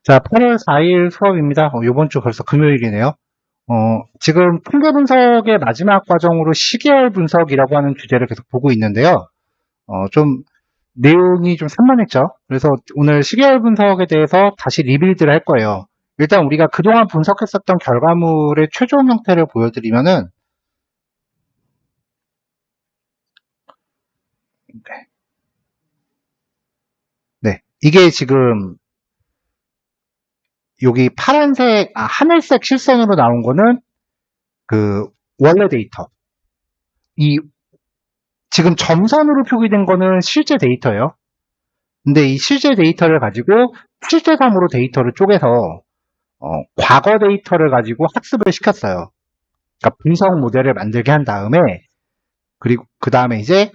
자, 8월 4일 수업입니다. 요번 주 벌써 금요일이네요. 지금 통계 분석의 마지막 과정으로 시계열 분석이라고 하는 주제를 계속 보고 있는데요. 좀 내용이 좀 산만했죠. 그래서 오늘 시계열 분석에 대해서 다시 리빌드를 할 거예요. 일단 우리가 그동안 분석했었던 결과물의 최종 형태를 보여드리면은, 네. 이게 지금 여기 파란색, 하늘색 실선으로 나온 거는 그 원래 데이터. 이 지금 점선으로 표기된 거는 실제 데이터예요. 근데 이 실제 데이터를 가지고 실제3으로 데이터를 쪼개서 과거 데이터를 가지고 학습을 시켰어요. 그러니까 분석 모델을 만들게 한 다음에, 그리고 그 다음에 이제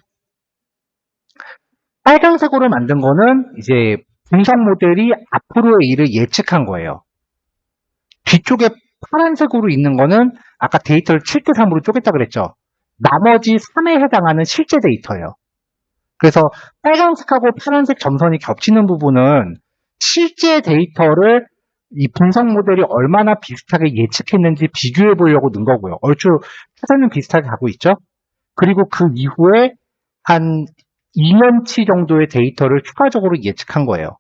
빨간색으로 만든 거는 이제 분석 모델이 앞으로의 일을 예측한 거예요. 뒤쪽에 파란색으로 있는 거는 아까 데이터를 7대3으로 쪼갰다 그랬죠. 나머지 3에 해당하는 실제 데이터예요. 그래서 빨간색하고 파란색 점선이 겹치는 부분은 실제 데이터를 이 분석 모델이 얼마나 비슷하게 예측했는지 비교해 보려고 넣은 거고요. 얼추 추세는 비슷하게 가고 있죠. 그리고 그 이후에 한 2년치 정도의 데이터를 추가적으로 예측한 거예요.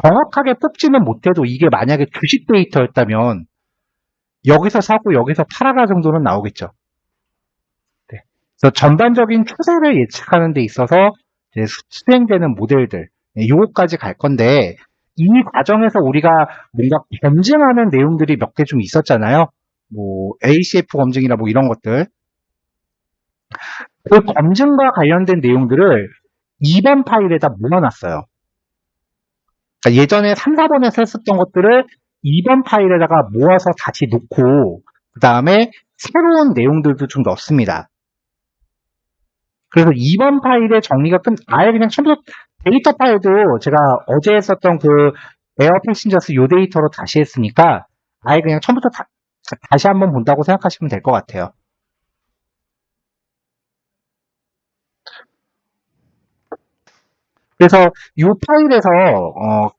정확하게 뽑지는 못해도 이게 만약에 주식 데이터였다면 여기서 사고 여기서 팔아라 정도는 나오겠죠. 네. 그래서 전반적인 추세를 예측하는 데 있어서 이제 수행되는 모델들, 요거까지 갈 건데, 이 과정에서 우리가 뭔가 검증하는 내용들이 몇 개 좀 있었잖아요. 뭐 ACF 검증이나 뭐 이런 것들. 그 검증과 관련된 내용들을 2번 파일에다 모아놨어요. 그러니까 예전에 3, 4번에서 했었던 것들을 2번 파일에다가 모아서 다시 놓고, 그 다음에 새로운 내용들도 좀 넣습니다. 그래서 2번 파일의 정리가 아예 그냥 처음부터 데이터 파일도 제가 어제 했었던 그 에어 패신저스 요 데이터로 다시 했으니까 아예 그냥 처음부터 다시 한번 본다고 생각하시면 될 것 같아요. 그래서 이 파일에서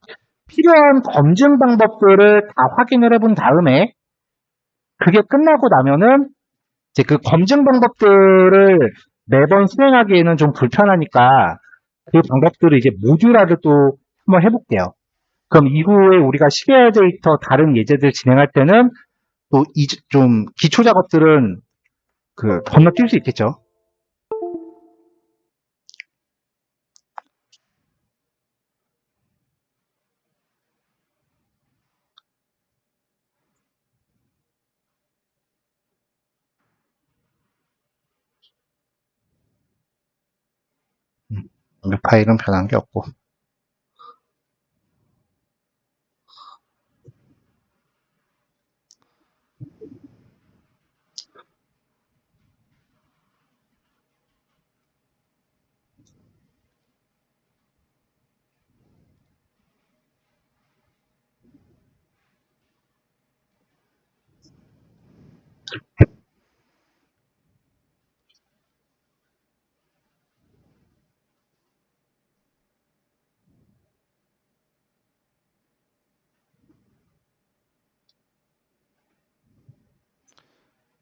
필요한 검증 방법들을 다 확인을 해본 다음에 그게 끝나고 나면은 이제 그 검증 방법들을 매번 수행하기에는 좀 불편하니까 그 방법들을 이제 모듈화를 또 한번 해볼게요. 그럼 이후에 우리가 시계열 데이터 다른 예제들 진행할 때는 또 좀 기초 작업들은 그 건너뛸 수 있겠죠. 이 파일은 변한 게 없고.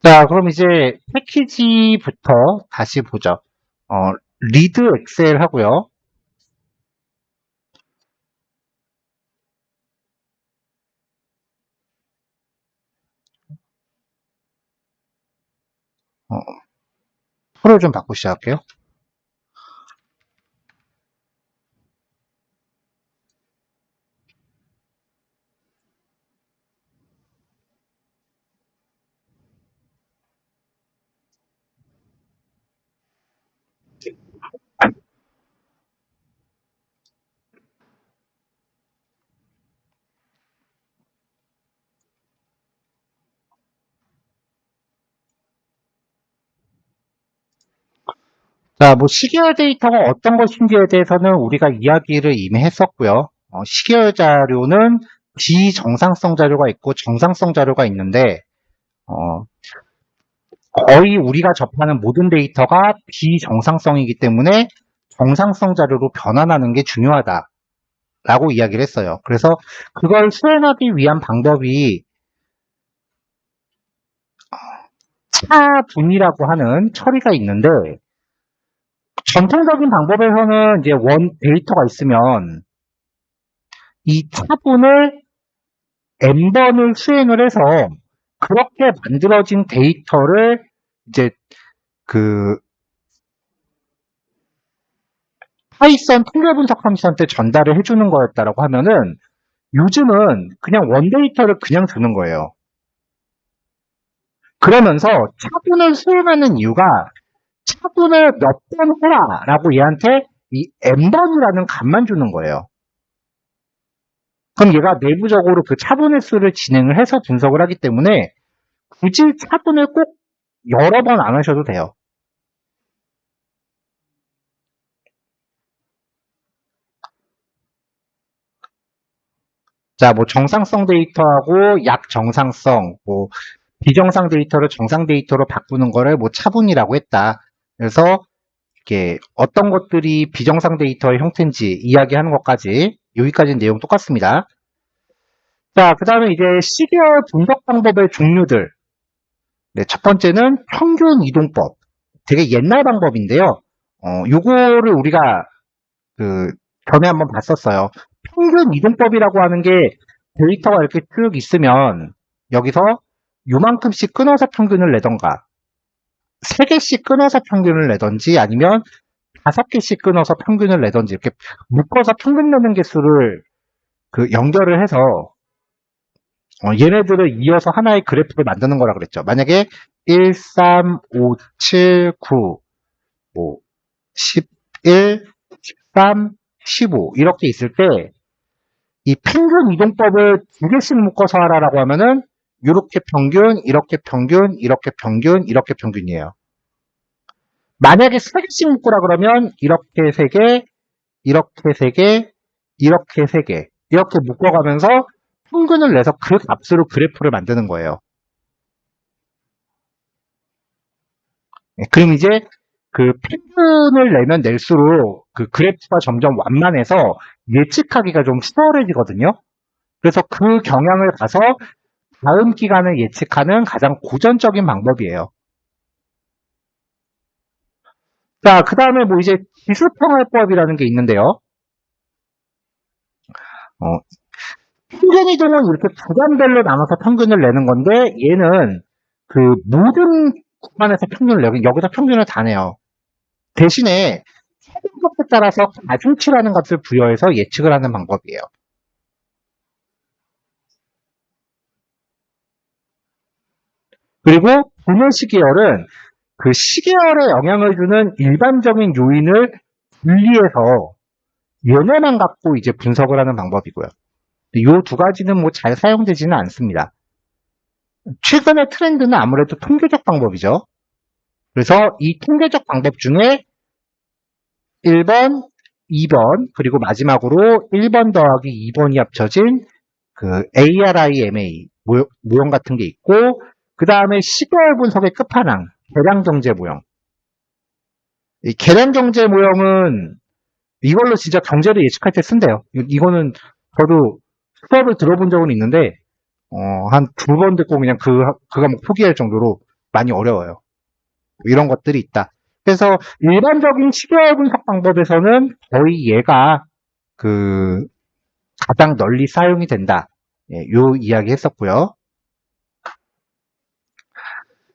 자, 그럼 이제 패키지부터 다시 보죠. 리드 엑셀 하고요. 표를 좀 바꾸고 시작할게요. 자, 뭐 시계열 데이터가 어떤 것인지에 대해서는 우리가 이야기를 이미 했었고요. 시계열 자료는 비정상성 자료가 있고 정상성 자료가 있는데 거의 우리가 접하는 모든 데이터가 비정상성이기 때문에 정상성 자료로 변환하는 게 중요하다. 라고 이야기를 했어요. 그래서 그걸 수행하기 위한 방법이 차분이라고 하는 처리가 있는데, 전통적인 방법에서는 이제 원 데이터가 있으면 이 차분을 n번을 수행을 해서 그렇게 만들어진 데이터를 이제 그 파이썬 통계 분석 컴퓨터한테 전달을 해주는 거였다라고 하면은, 요즘은 그냥 원 데이터를 그냥 주는 거예요. 그러면서 차분을 수행하는 이유가 차분을 몇 번 해라 라고 얘한테 이 n번이라는 값만 주는 거예요. 그럼 얘가 내부적으로 그 차분의 수를 진행을 해서 분석을 하기 때문에 굳이 차분을 꼭 여러 번 안 하셔도 돼요. 자, 뭐 정상성 데이터하고 약정상성, 뭐 비정상 데이터를 정상 데이터로 바꾸는 거를 뭐 차분이라고 했다. 그래서 이게 어떤 것들이 비정상 데이터의 형태인지 이야기하는 것까지, 여기까지는 내용 똑같습니다. 자, 그 다음에 이제 시계열 분석 방법의 종류들. 네, 첫 번째는 평균 이동법. 되게 옛날 방법인데요. 요거를 우리가 전에 한번 봤었어요. 평균 이동법이라고 하는 게 데이터가 이렇게 쭉 있으면 여기서 요만큼씩 끊어서 평균을 내던가, 3개씩 끊어서 평균을 내던지, 아니면 5개씩 끊어서 평균을 내던지, 이렇게 묶어서 평균 내는 개수를 연결을 해서 얘네들을 이어서 하나의 그래프를 만드는 거라 그랬죠. 만약에 1, 3, 5, 7, 9, 뭐 11, 13, 15 이렇게 있을 때 이 평균 이동법을 2개씩 묶어서 하라라고 하면은 이렇게 평균, 이렇게 평균, 이렇게 평균, 이렇게 평균이에요. 만약에 3개씩 묶으라 그러면 이렇게 3개, 이렇게 3개, 이렇게 3개 이렇게 묶어가면서 평균을 내서 그 값으로 그래프를 만드는 거예요. 그럼 이제 그 평균을 내면 낼수록 그 그래프가 점점 완만해서 예측하기가 좀 수월해지거든요. 그래서 그 경향을 봐서 다음 기간을 예측하는 가장 고전적인 방법이에요. 자, 그 다음에 뭐 이제 지수평활법이라는 게 있는데요. 평균 이동은 이렇게 구간별로 나눠서 평균을 내는 건데, 얘는 그 모든 구간에서 평균을 내고 여기서 평균을 다 내요. 대신에 최종값에 따라서 가중치라는 것을 부여해서 예측을 하는 방법이에요. 그리고 분해 시계열은 그 시계열에 영향을 주는 일반적인 요인을 분리해서 얘네만 갖고 이제 분석을 하는 방법이고요. 이 두 가지는 뭐 잘 사용되지는 않습니다. 최근의 트렌드는 아무래도 통계적 방법이죠. 그래서 이 통계적 방법 중에 1번, 2번, 그리고 마지막으로 1번 더하기 2번이 합쳐진 그 ARIMA 모형 같은 게 있고, 그 다음에 시계열 분석의 끝판왕, 계량경제 모형. 이 계량경제 모형은 이걸로 진짜 경제를 예측할 때 쓴대요. 이거는 저도 수업을 들어본 적은 있는데, 한 2번 듣고 그냥 그 과목 포기할 정도로 많이 어려워요. 이런 것들이 있다. 그래서 일반적인 시계열 분석 방법에서는 거의 얘가 가장 널리 사용이 된다. 예, 요 이야기 했었고요.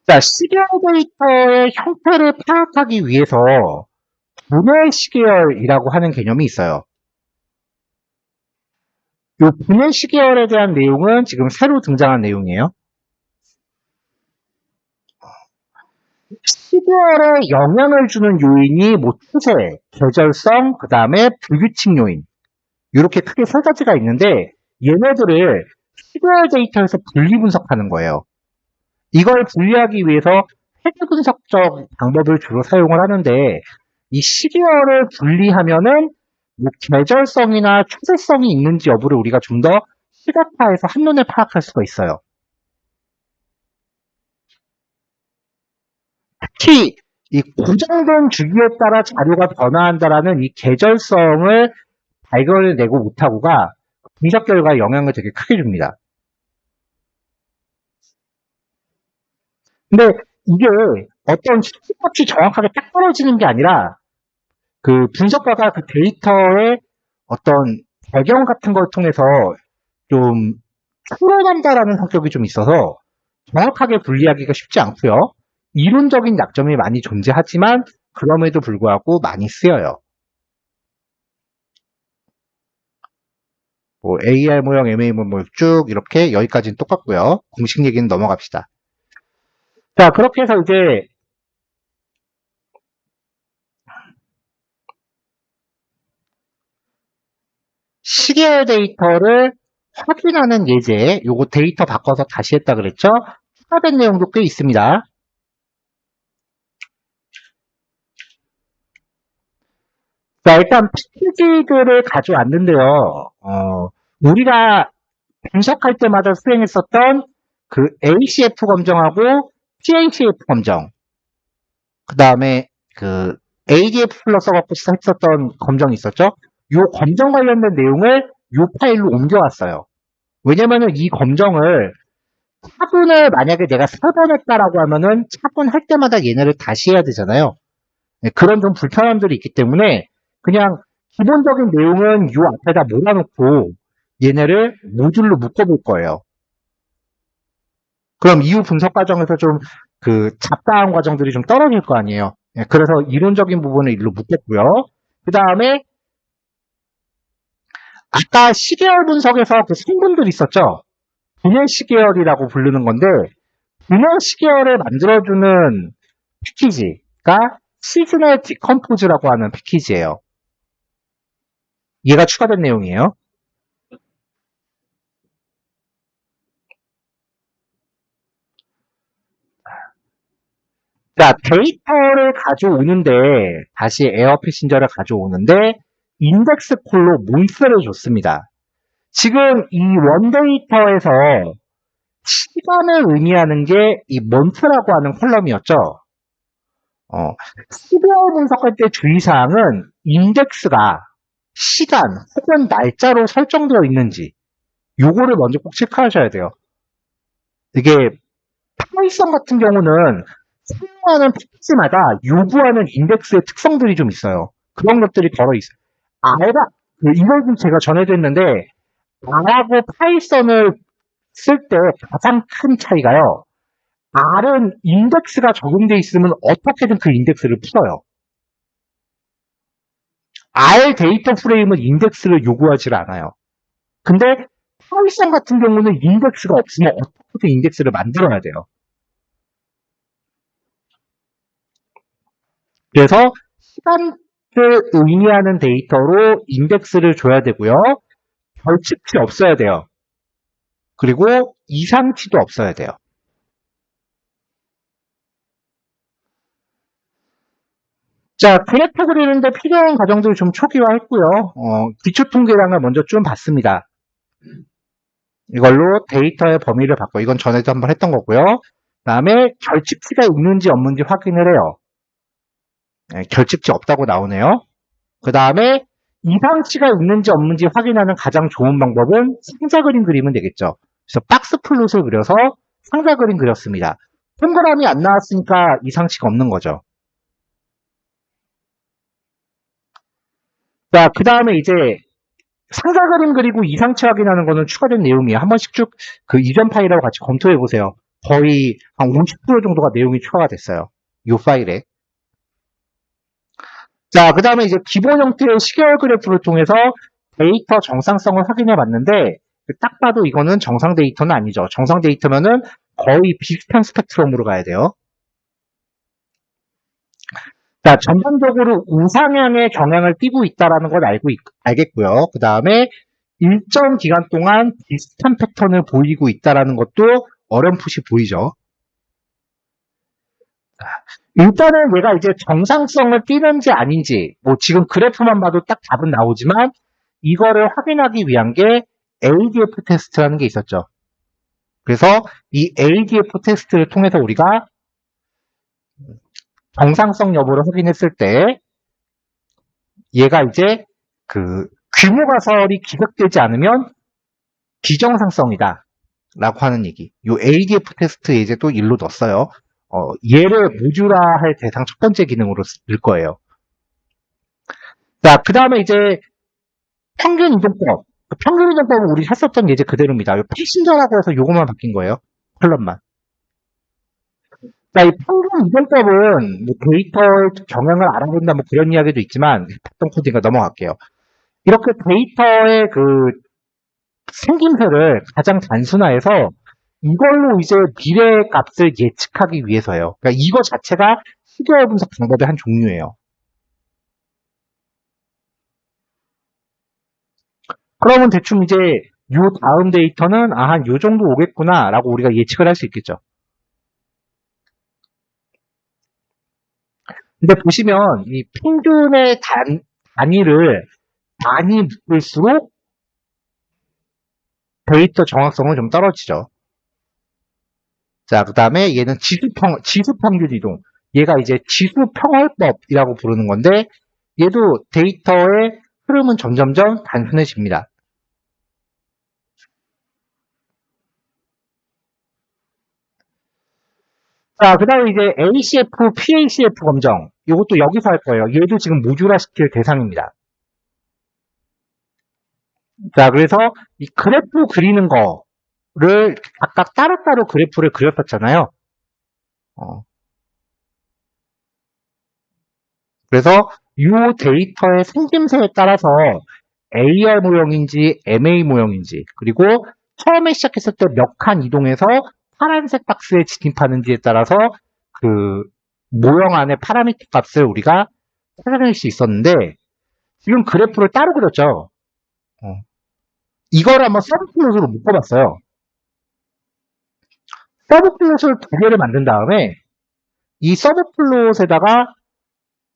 자, 시계열 데이터의 형태를 파악하기 위해서 분해 시계열이라고 하는 개념이 있어요. 이 분해 시계열에 대한 내용은 지금 새로 등장한 내용이에요. 시계열에 영향을 주는 요인이 뭐 추세, 계절성, 그 다음에 불규칙 요인, 이렇게 크게 3가지가 있는데, 얘네들을 시계열 데이터에서 분리 분석하는 거예요. 이걸 분리하기 위해서 회계 분석적 방법을 주로 사용을 하는데, 이 시계열을 분리하면은 뭐 계절성이나 추세성이 있는지 여부를 우리가 좀 더 시각화해서 한눈에 파악할 수가 있어요. 특히 이 고정된 주기에 따라 자료가 변화한다라는 이 계절성을 발견해내고 못하고가 분석 결과에 영향을 되게 크게 줍니다. 근데 이게 어떤 수치값이 정확하게 딱 떨어지는 게 아니라 그 분석가가 그 데이터의 어떤 배경 같은 걸 통해서 좀 추론한다라는 성격이 좀 있어서 정확하게 분리하기가 쉽지 않고요. 이론적인 약점이 많이 존재하지만 그럼에도 불구하고 많이 쓰여요. 뭐 AR 모형, MA 모형 쭉 이렇게 여기까지는 똑같고요. 공식 얘기는 넘어갑시다. 자, 그렇게 해서 이제 시계열 데이터를 확인하는 예제, 요거 데이터 바꿔서 다시 했다 그랬죠? 추가된 내용도 꽤 있습니다. 자, 일단 패키지들을 가져왔는데요. 우리가 분석할 때마다 수행했었던 그 ACF 검정하고 PACF 검정, 그 다음에 그 ADF 써갖고 했었던 검정이 있었죠? 요 검정 관련된 내용을 요 파일로 옮겨왔어요. 왜냐면은 이 검정을 차분을 만약에 내가 3번 했다라고 하면은 차분할 때마다 얘네를 다시 해야 되잖아요. 네, 그런 좀 불편함들이 있기 때문에 그냥 기본적인 내용은 요 앞에다 몰아놓고 얘네를 모듈로 묶어볼 거예요. 그럼 이후 분석 과정에서 좀 그 잡다한 과정들이 좀 떨어질 거 아니에요. 네, 그래서 이론적인 부분을 일로 묶었고요. 그 다음에 아까 시계열 분석에서 그 성분들 있었죠? 분해 시계열이라고 부르는 건데 분해 시계열을 만들어주는 패키지가 시즈널 디컴포즈라고 하는 패키지예요. 얘가 추가된 내용이에요. 자, 데이터를 가져오는데 다시 에어 패신저를 가져오는데 인덱스 콜로 몬스를 줬습니다. 지금 이 원데이터에서 시간을 의미하는 게 이 몬스라고 하는 컬럼이었죠. 12월 분석할 때 주의사항은 인덱스가 시간 혹은 날짜로 설정되어 있는지 요거를 먼저 꼭 체크하셔야 돼요. 이게 파이썬 같은 경우는 사용하는 패키지마다 요구하는 인덱스의 특성들이 좀 있어요. 그런 것들이 걸어 있어요. 이걸 좀 제가 전해드렸는데 R하고 파이썬을 쓸 때 가장 큰 차이가요. R은 인덱스가 적용되어 있으면 어떻게든 그 인덱스를 풀어요. R 데이터 프레임은 인덱스를 요구하지 않아요. 근데 파이썬 같은 경우는 인덱스가 없으면 어떻게든 인덱스를 만들어야 돼요. 그래서 시간을 의미하는 데이터로 인덱스를 줘야 되고요. 결집치 없어야 돼요. 그리고 이상치도 없어야 돼요. 자, 그래프 그리는데 필요한 과정들을 좀 초기화했고요. 기초 통계량을 먼저 좀 봤습니다. 이걸로 데이터의 범위를 바꿔. 이건 전에도 한번 했던 거고요. 그다음에 결집치가 있는지 없는지 확인을 해요. 네, 결집치 없다고 나오네요. 그 다음에 이상치가 있는지 없는지 확인하는 가장 좋은 방법은 상자 그림 그리면 되겠죠. 그래서 박스 플롯을 그려서 상자 그림 그렸습니다. 동그라미 안 나왔으니까 이상치가 없는 거죠. 자, 그 다음에 이제 상자 그림 그리고 이상치 확인하는 거는 추가된 내용이에요. 한 번씩 쭉 그 이전 파일하고 같이 검토해 보세요. 거의 한 50% 정도가 내용이 추가가 됐어요. 이 파일에. 자, 그 다음에 이제 기본 형태의 시계열 그래프를 통해서 데이터 정상성을 확인해 봤는데, 딱 봐도 이거는 정상 데이터는 아니죠. 정상 데이터면은 거의 비슷한 스펙트럼으로 가야 돼요. 자, 전반적으로 우상향의 경향을 띠고 있다는 걸 알겠고요. 그 다음에 일정 기간 동안 비슷한 패턴을 보이고 있다는 것도 어렴풋이 보이죠. 일단은 얘가 이제 정상성을 띠는지 아닌지, 뭐 지금 그래프만 봐도 딱 답은 나오지만 이거를 확인하기 위한 게 ADF 테스트라는 게 있었죠. 그래서 이 ADF 테스트를 통해서 우리가 정상성 여부를 확인했을 때 얘가 이제 그 규모 가설이 기각되지 않으면 비정상성이다. 라고 하는 얘기. 요 ADF 테스트 예제도 일로 넣었어요. 얘를 모듈화할 대상 첫 번째 기능으로 쓸 거예요. 자, 그 다음에 이제 평균 이동법. 평균 이동법은 우리 했었던 예제 그대로입니다. 요 패신저라고 해서 요것만 바뀐 거예요. 컬럼만. 자, 이 평균 이동법은 뭐 데이터의 경향을 알아본다 뭐 그런 이야기도 있지만 패턴 코딩과 넘어갈게요. 이렇게 데이터의 그 생김새를 가장 단순화해서 이걸로 이제 미래 값을 예측하기 위해서예요. 그러니까 이거 자체가 시계열 분석 방법의 한 종류예요. 그러면 대충 이제 요 다음 데이터는 한 요 정도 오겠구나라고 우리가 예측을 할 수 있겠죠. 근데 보시면 이 평균의 단위를 많이 묶을수록 데이터 정확성은 좀 떨어지죠. 자, 그 다음에 얘는 지수평균 이동. 얘가 이제 지수평월법이라고 부르는 건데, 얘도 데이터의 흐름은 점점점 단순해집니다. 자, 그 다음에 이제 ACF, PACF 검정. 이것도 여기서 할 거예요. 얘도 지금 모듈화 시킬 대상입니다. 자, 그래서 이 그래프 그리는 거를 각각 따로따로 그래프를 그렸었잖아요. 그래서 이 데이터의 생김새에 따라서 AR 모형인지 MA 모형인지 그리고 처음에 시작했을 때 몇 칸 이동해서 파란색 박스에 진입하는지에 따라서 그 모형 안에 파라미터 값을 우리가 찾아낼 수 있었는데 지금 그래프를 따로 그렸죠. 이걸 한번 서브플롯으로 묶어봤어요. 서브플롯을 두 개를 만든 다음에 이 서브플롯에다가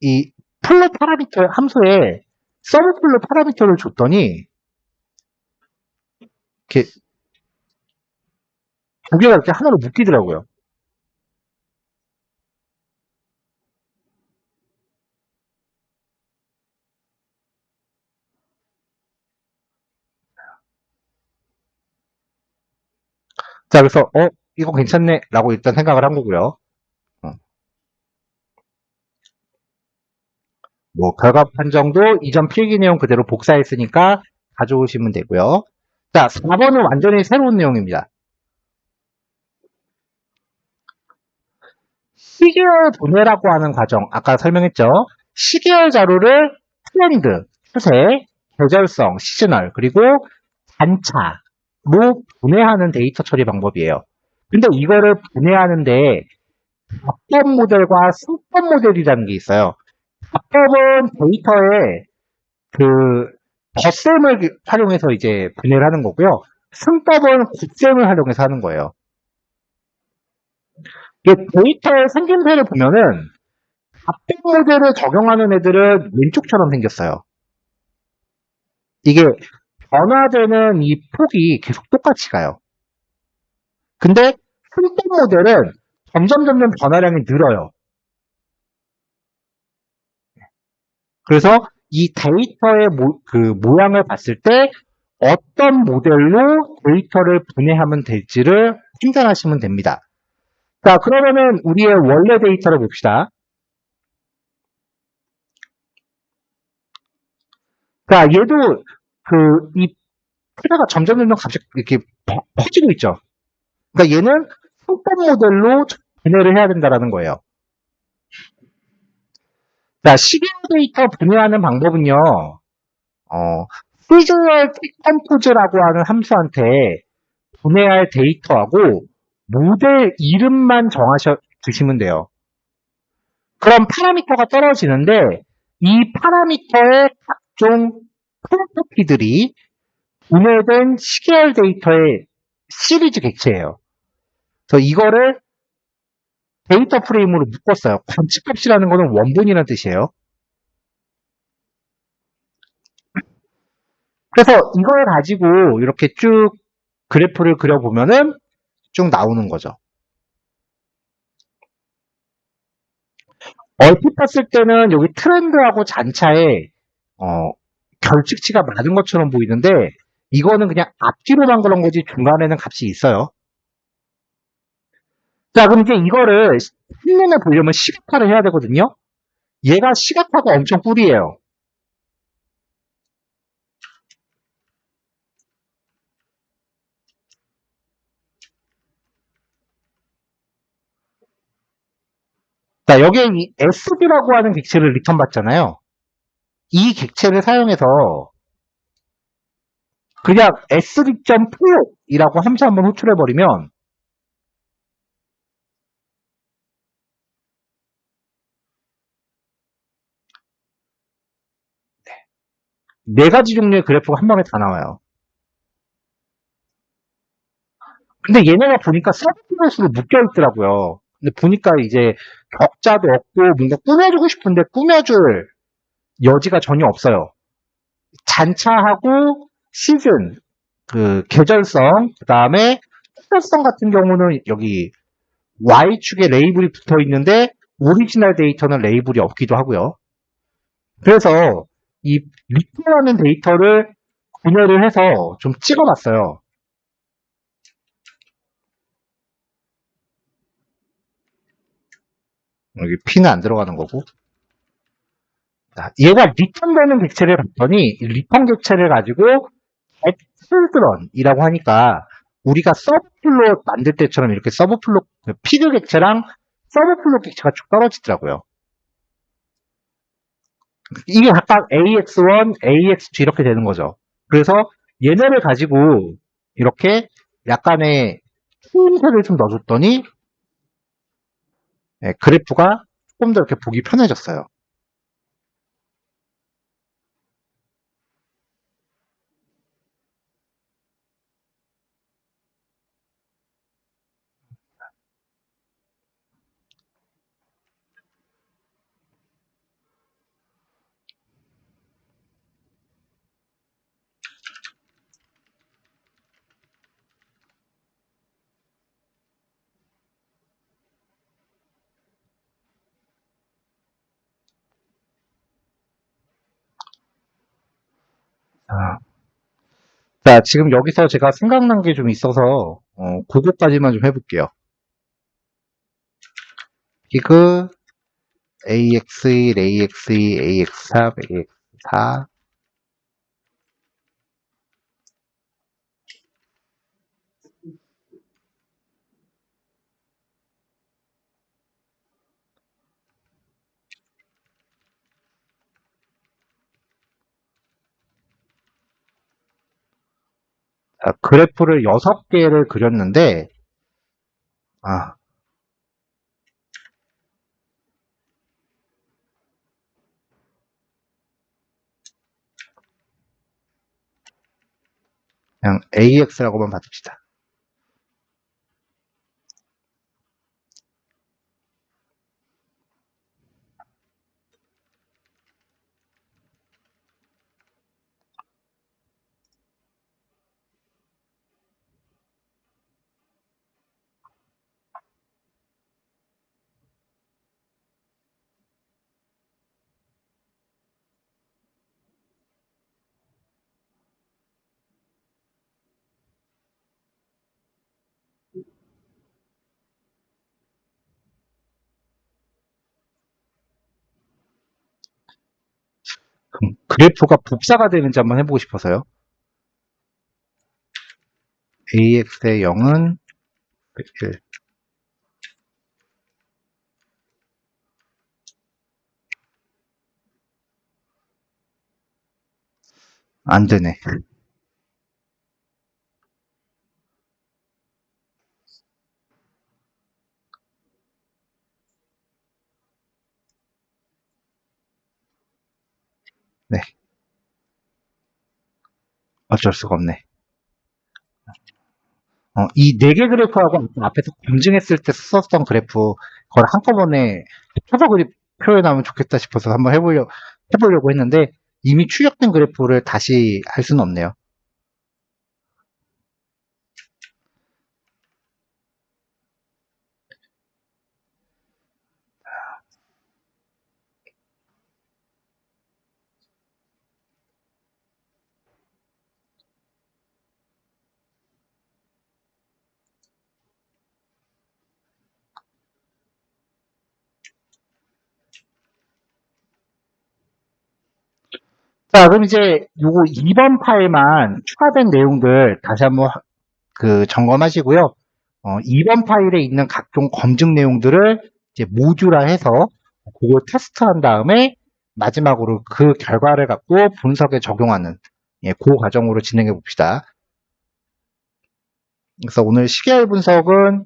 이 플롯 파라미터 함수에 서브플롯 파라미터를 줬더니 이렇게 두 개가 이렇게 하나로 묶이더라고요. 자, 그래서 이거 괜찮네 라고 일단 생각을 한 거고요. 뭐 결과 판정도 이전 필기 내용 그대로 복사했으니까 가져오시면 되고요. 자, 4번은 완전히 새로운 내용입니다. 시계열 분해라고 하는 과정, 아까 설명했죠. 시계열 자료를 트렌드, 추세, 계절성, 시즈널, 그리고 단차로 분해하는 데이터 처리 방법이에요. 근데 이거를 분해하는데 합법 모델과 승법 모델이라는 게 있어요. 합법은 데이터에 그 덧셈을 활용해서 이제 분해를 하는 거고요. 승법은 곱셈을 활용해서 하는 거예요. 데이터의 생김새를 보면은 합법 모델을 적용하는 애들은 왼쪽처럼 생겼어요. 이게 변화되는 이 폭이 계속 똑같이 가요. 근데 승법 모델은 점점 변화량이 늘어요. 그래서 이 데이터의 모양을 봤을 때 어떤 모델로 데이터를 분해하면 될지를 판단하시면 됩니다. 자, 그러면은 우리의 원래 데이터를 봅시다. 자, 얘도 이 크다가 점점 갑자기 이렇게 퍼지고 있죠. 그러니까 얘는 성법 모델로 분해를 해야 된다라는 거예요. 자, 시계열 데이터 분해하는 방법은요, 시즈널 컴포즈라고 하는 함수한테 분해할 데이터하고 모델 이름만 주시면 돼요. 그럼 파라미터가 떨어지는데 이 파라미터의 각종 프로퍼티들이 분해된 시계열 데이터의 시리즈 객체예요. 그래서 이거를 데이터 프레임으로 묶었어요. 관측값이라는 거는 원본이라는 뜻이에요. 그래서 이걸 가지고 이렇게 쭉 그래프를 그려보면은 쭉 나오는 거죠. 얼핏 봤을 때는 여기 트렌드하고 잔차에 결측치가 많은 것처럼 보이는데 이거는 그냥 앞뒤로만 그런 거지 중간에는 값이 있어요. 자, 그럼 이제 이거를 한눈에 보려면 시각화를 해야 되거든요. 얘가 시각화가 엄청 꿀이에요. 자, 여기에 이 SB라고 하는 객체를 리턴 받잖아요. 이 객체를 사용해서 그냥 sd.float이라고 함수 한번 호출해버리면 네 가지 종류의 그래프가 한 번에 다 나와요. 근데 얘네가 보니까 서브플롯으로 묶여있더라고요. 근데 보니까 이제 격자도 없고 뭔가 꾸며주고 싶은데 꾸며줄 여지가 전혀 없어요. 잔차하고 시즌, 그 계절성, 그 다음에 특별성 같은 경우는 여기 Y축에 레이블이 붙어 있는데 오리지널 데이터는 레이블이 없기도 하고요. 그래서 이 리플라는 데이터를 분해를 해서 좀 찍어봤어요. 여기 P는 안 들어가는 거고. 자, 얘가 리턴되는 객체를 봤더니 리턴 객체를 가지고 엑슬드런이라고 하니까 우리가 서브플롯 만들 때처럼 이렇게 서브플롯 피그 객체랑 서브플롯 객체가 쭉 떨어지더라고요. 이게 각각 AX1, AX2 이렇게 되는 거죠. 그래서 얘네를 가지고 이렇게 약간의 추임새를 좀 넣어줬더니 그래프가 조금 더 이렇게 보기 편해졌어요. 아, 자, 지금 여기서 제가 생각난 게 좀 있어서 그거까지만 좀 해볼게요. 피그 AX1, AX2, AX3, AX4 그래프를 6개를 그렸는데 아, 그냥 AX라고만 받읍시다. 그럼 그래프가 복사가 되는지 한번 해보고 싶어서요. AX의 0은 100, 안 되네. 네, 어쩔 수가 없네. 이 4개 그래프하고 앞에서 검증했을 때 썼던 그래프, 그걸 한꺼번에 표서 그립 표현하면 좋겠다 싶어서 한번 해보려고 했는데, 이미 추적된 그래프를 다시 할 수는 없네요. 자, 그럼 이제 요거 2번 파일만 추가된 내용들 다시 한번 점검하시고요. 2번 파일에 있는 각종 검증 내용들을 이제 모듈화해서 그걸 테스트한 다음에 마지막으로 그 결과를 갖고 분석에 적용하는 그 과정으로 진행해 봅시다. 그래서 오늘 시계열 분석은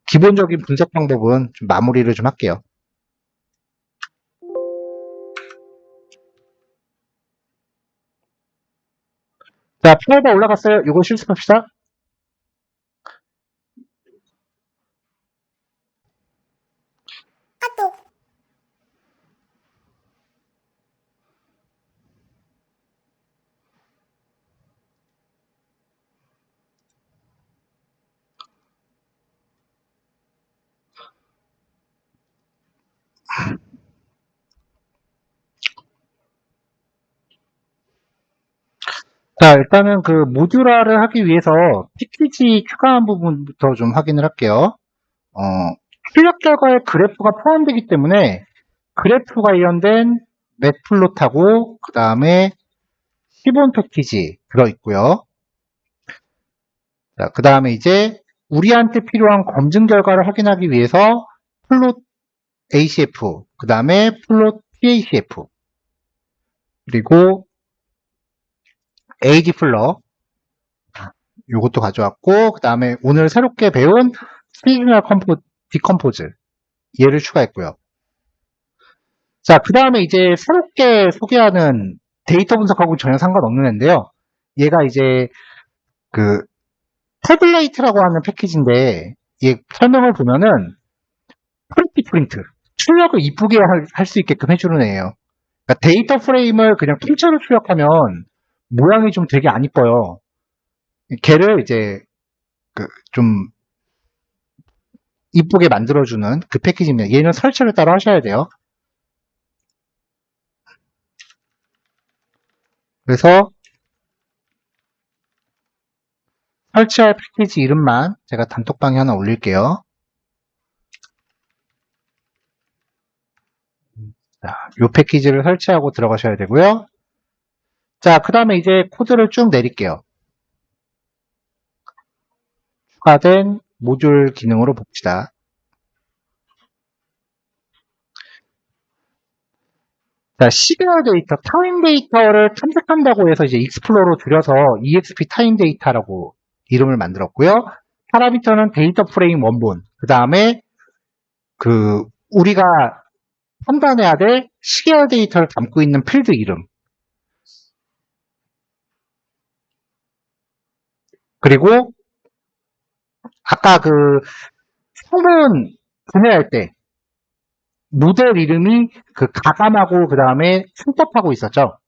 기본적인 분석 방법은 좀 마무리를 좀 할게요. 자, 파일가 올라갔어요. 이거 실습합시다. 자, 일단은 모듈화를 하기 위해서 패키지 추가한 부분부터 좀 확인을 할게요. 출력 결과에 그래프가 포함되기 때문에 그래프 관련된 맷플롯하고 그 다음에 시본 패키지 들어있고요. 자, 그 다음에 이제 우리한테 필요한 검증 결과를 확인하기 위해서 플롯 ACF, 그 다음에 플롯 PACF, 그리고 AD 플러 요것도 가져왔고, 그 다음에 오늘 새롭게 배운 시그널 디컴포즈 얘를 추가했고요. 자, 그 다음에 이제 새롭게 소개하는 데이터 분석하고 전혀 상관없는 앤데요. 얘가 이제 태블레이트라고 하는 패키지인데, 얘 설명을 보면은 프리티 프린트, 출력을 이쁘게 할 수 있게끔 해주는 애예요. 그러니까 데이터 프레임을 그냥 통째로 출력하면 모양이 좀 되게 안 이뻐요. 걔를 이제 좀 이쁘게 만들어주는 그 패키지입니다. 얘는 설치를 따로 하셔야 돼요. 그래서 설치할 패키지 이름만 제가 단톡방에 하나 올릴게요. 자, 요 패키지를 설치하고 들어가셔야 되고요. 자, 그 다음에 이제 코드를 쭉 내릴게요. 추가된 모듈 기능으로 봅시다. 자, 시그널 데이터, 타임 데이터를 탐색한다고 해서 이제 익스플로러 줄여서 EXP 타임 데이터라고 이름을 만들었고요. 파라미터는 데이터 프레임 원본, 그 다음에 우리가 판단해야 될 시계열 데이터를 담고 있는 필드 이름, 그리고 아까 성분 분해할 때 모델 이름이 가감하고 그 다음에 승법하고 있었죠.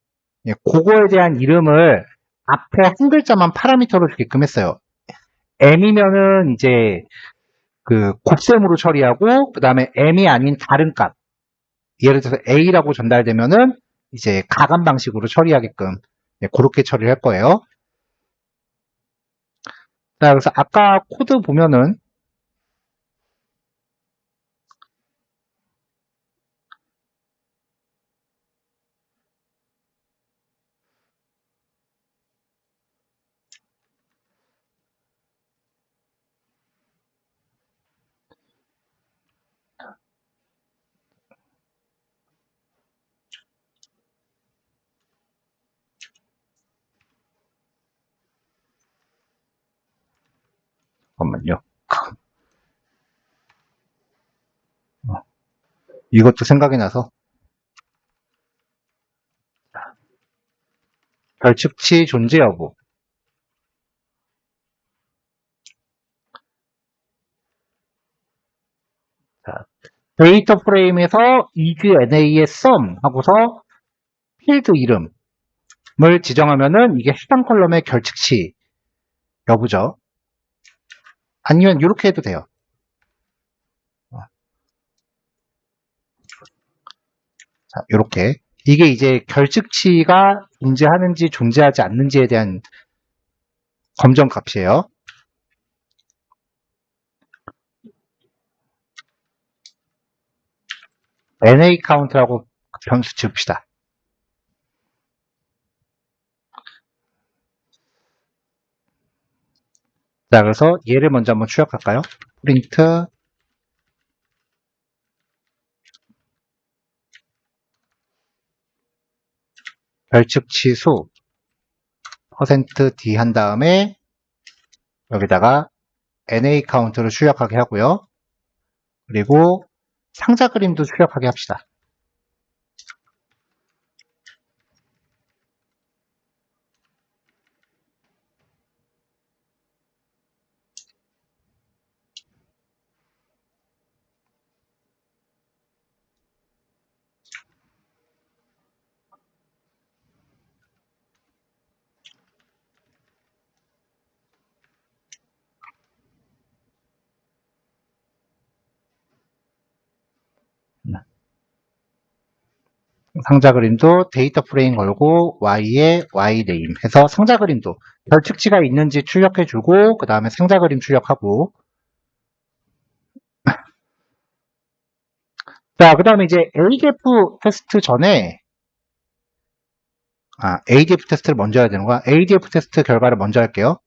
예, 그거에 대한 이름을 앞에 한 글자만 파라미터로 주게끔 했어요. M이면은 이제 곱셈으로 처리하고 그 다음에 M이 아닌 다른 값, 예를 들어서 A라고 전달되면은 이제 가감 방식으로 처리하게끔 그렇게 처리를 할 거예요. 자, 그래서 아까 코드 보면은 잠깐만요. 이것도 생각이 나서 결측치 존재 여부. 자, 데이터 프레임에서 EGNA의 sum 하고서 필드 이름을 지정하면은 이게 해당 컬럼의 결측치 여부죠. 아니면 이렇게 해도 돼요. 자, 이렇게 이게 이제 결측치가 존재하는지 존재하지 않는지에 대한 검정 값이에요. NA 카운트라고 변수 지읍시다. 자, 그래서 얘를 먼저 한번 출력할까요? 프린트 별측치 수 %d 한 다음에 여기다가 NA 카운트를 출력하게 하고요. 그리고 상자 그림도 출력하게 합시다. 상자 그림도 데이터 프레임 걸고 Y에 Y 네임 해서 상자 그림도 별측치가 있는지 출력해주고 그 다음에 상자 그림 출력하고 자, 그 다음에 이제 ADF 테스트 전에 ADF 테스트를 먼저 해야 되는 거야. ADF 테스트 결과를 먼저 할게요.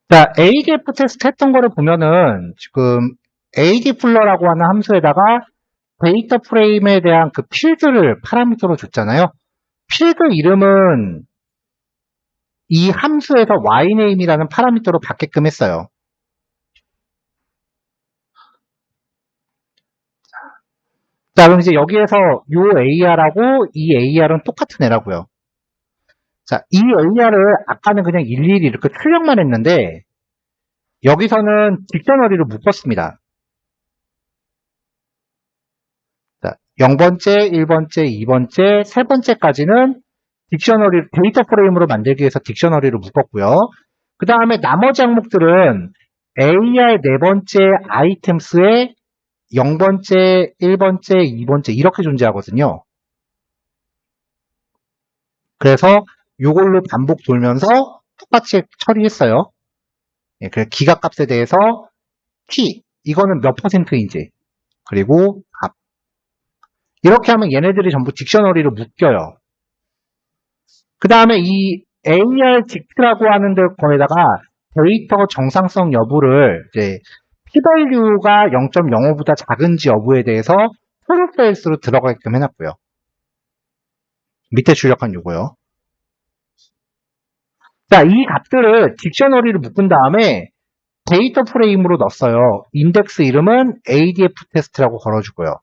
자, ADF 테스트 했던 거를 보면은 지금 AD플러라고 하는 함수에다가 데이터 프레임에 대한 그 필드를 파라미터로 줬잖아요. 필드 이름은 이 함수에서 yname이라는 파라미터로 받게끔 했어요. 자, 그럼 이제 여기에서 요 AR하고 이 AR은 똑같은 애라고요. 자, 이 AR을 아까는 그냥 일일이 이렇게 출력만 했는데 여기서는 딕셔너리를 묶었습니다. 자, 0번째, 1번째, 2번째, 3번째까지는 딕셔너리, 데이터 프레임으로 만들기 위해서 딕셔너리를 묶었고요. 그 다음에 나머지 항목들은 AR 4번째 아이템스에 0번째, 1번째, 2번째 이렇게 존재하거든요. 그래서 이걸로 반복 돌면서 똑같이 처리했어요. 예, 그래서 기가값에 대해서 t 이거는 몇 %인지 그리고 값 이렇게 하면 얘네들이 전부 딕셔너리로 묶여요. 그 다음에 이 AR 딕트라고 하는 거에다가 데이터 정상성 여부를 이제 p-value가 0.05보다 작은지 여부에 대해서 트루페이스로 들어가게끔 해놨고요. 밑에 출력한 요거요. 자, 이 값들을 딕셔너리를 묶은 다음에 데이터 프레임으로 넣었어요. 인덱스 이름은 ADF 테스트라고 걸어주고요.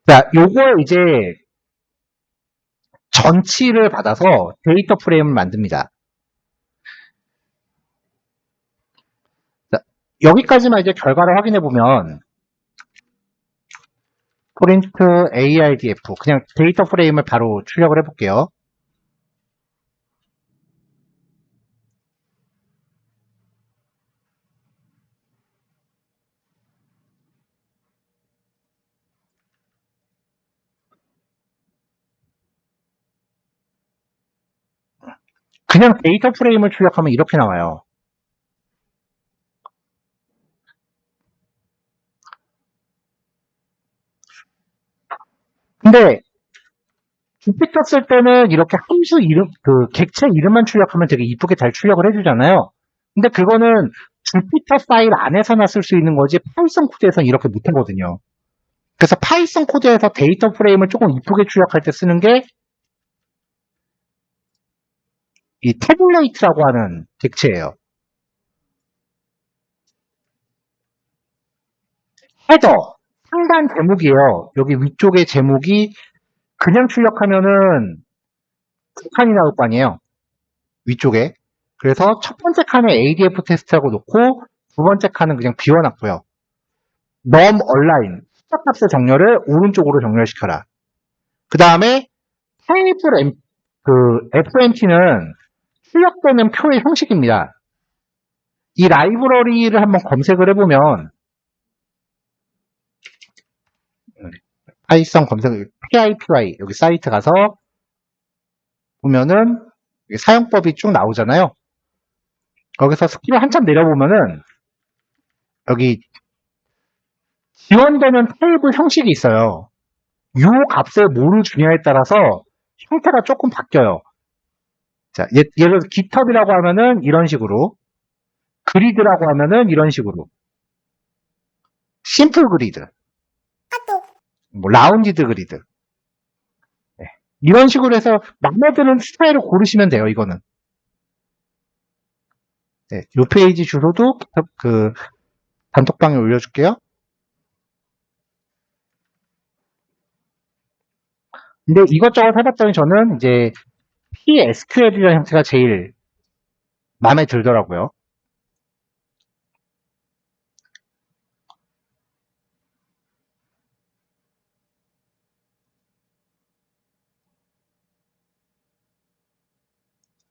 자, 요거에 이제 전치를 받아서 데이터 프레임을 만듭니다. 자, 여기까지만 이제 결과를 확인해 보면 프린트 ARDF 그냥 데이터 프레임을 바로 출력을 해볼게요. 그냥 데이터 프레임을 출력하면 이렇게 나와요. 근데 주피터 쓸 때는 이렇게 함수 이름, 그 객체 이름만 출력하면 되게 이쁘게 잘 출력을 해주잖아요. 근데 그거는 주피터 파일 안에서나 쓸 수 있는 거지 파이썬 코드에서는 이렇게 못하거든요. 그래서 파이썬 코드에서 데이터 프레임을 조금 이쁘게 출력할 때 쓰는 게 이 태블레이트라고 하는 객체예요. 헤더, 상단 제목이에요. 여기 위쪽에 제목이 그냥 출력하면은 두 칸이 나올 거 아니에요. 위쪽에. 그래서 첫 번째 칸에 ADF 테스트하고 놓고 두 번째 칸은 그냥 비워놨고요. num align, 숫자값의 정렬을 오른쪽으로 정렬시켜라. 그 다음에 테이블 FMT는 출력되는 표의 형식입니다. 이 라이브러리를 한번 검색을 해보면 파이썬 검색, PIPY 여기 사이트 가서 보면은 사용법이 쭉 나오잖아요. 여기서 스크롤 한참 내려보면은 여기 지원되는 테이블 형식이 있어요. 요 값에 뭐를 주냐에 따라서 형태가 조금 바뀌어요. 자, 예를 들어서 GitHub이라고 하면은 이런 식으로, 그리드라고 하면은 이런 식으로, 심플 그리드, 뭐 라운디드 그리드, 네. 이런 식으로 해서 마음에 드는 스타일을 고르시면 돼요. 이거는. 네, 요 페이지 주소도 그 단톡방에 올려줄게요. 근데 이것저것 해봤더니 저는 이제 PSQL이라는 형태가 제일 마음에 들더라고요.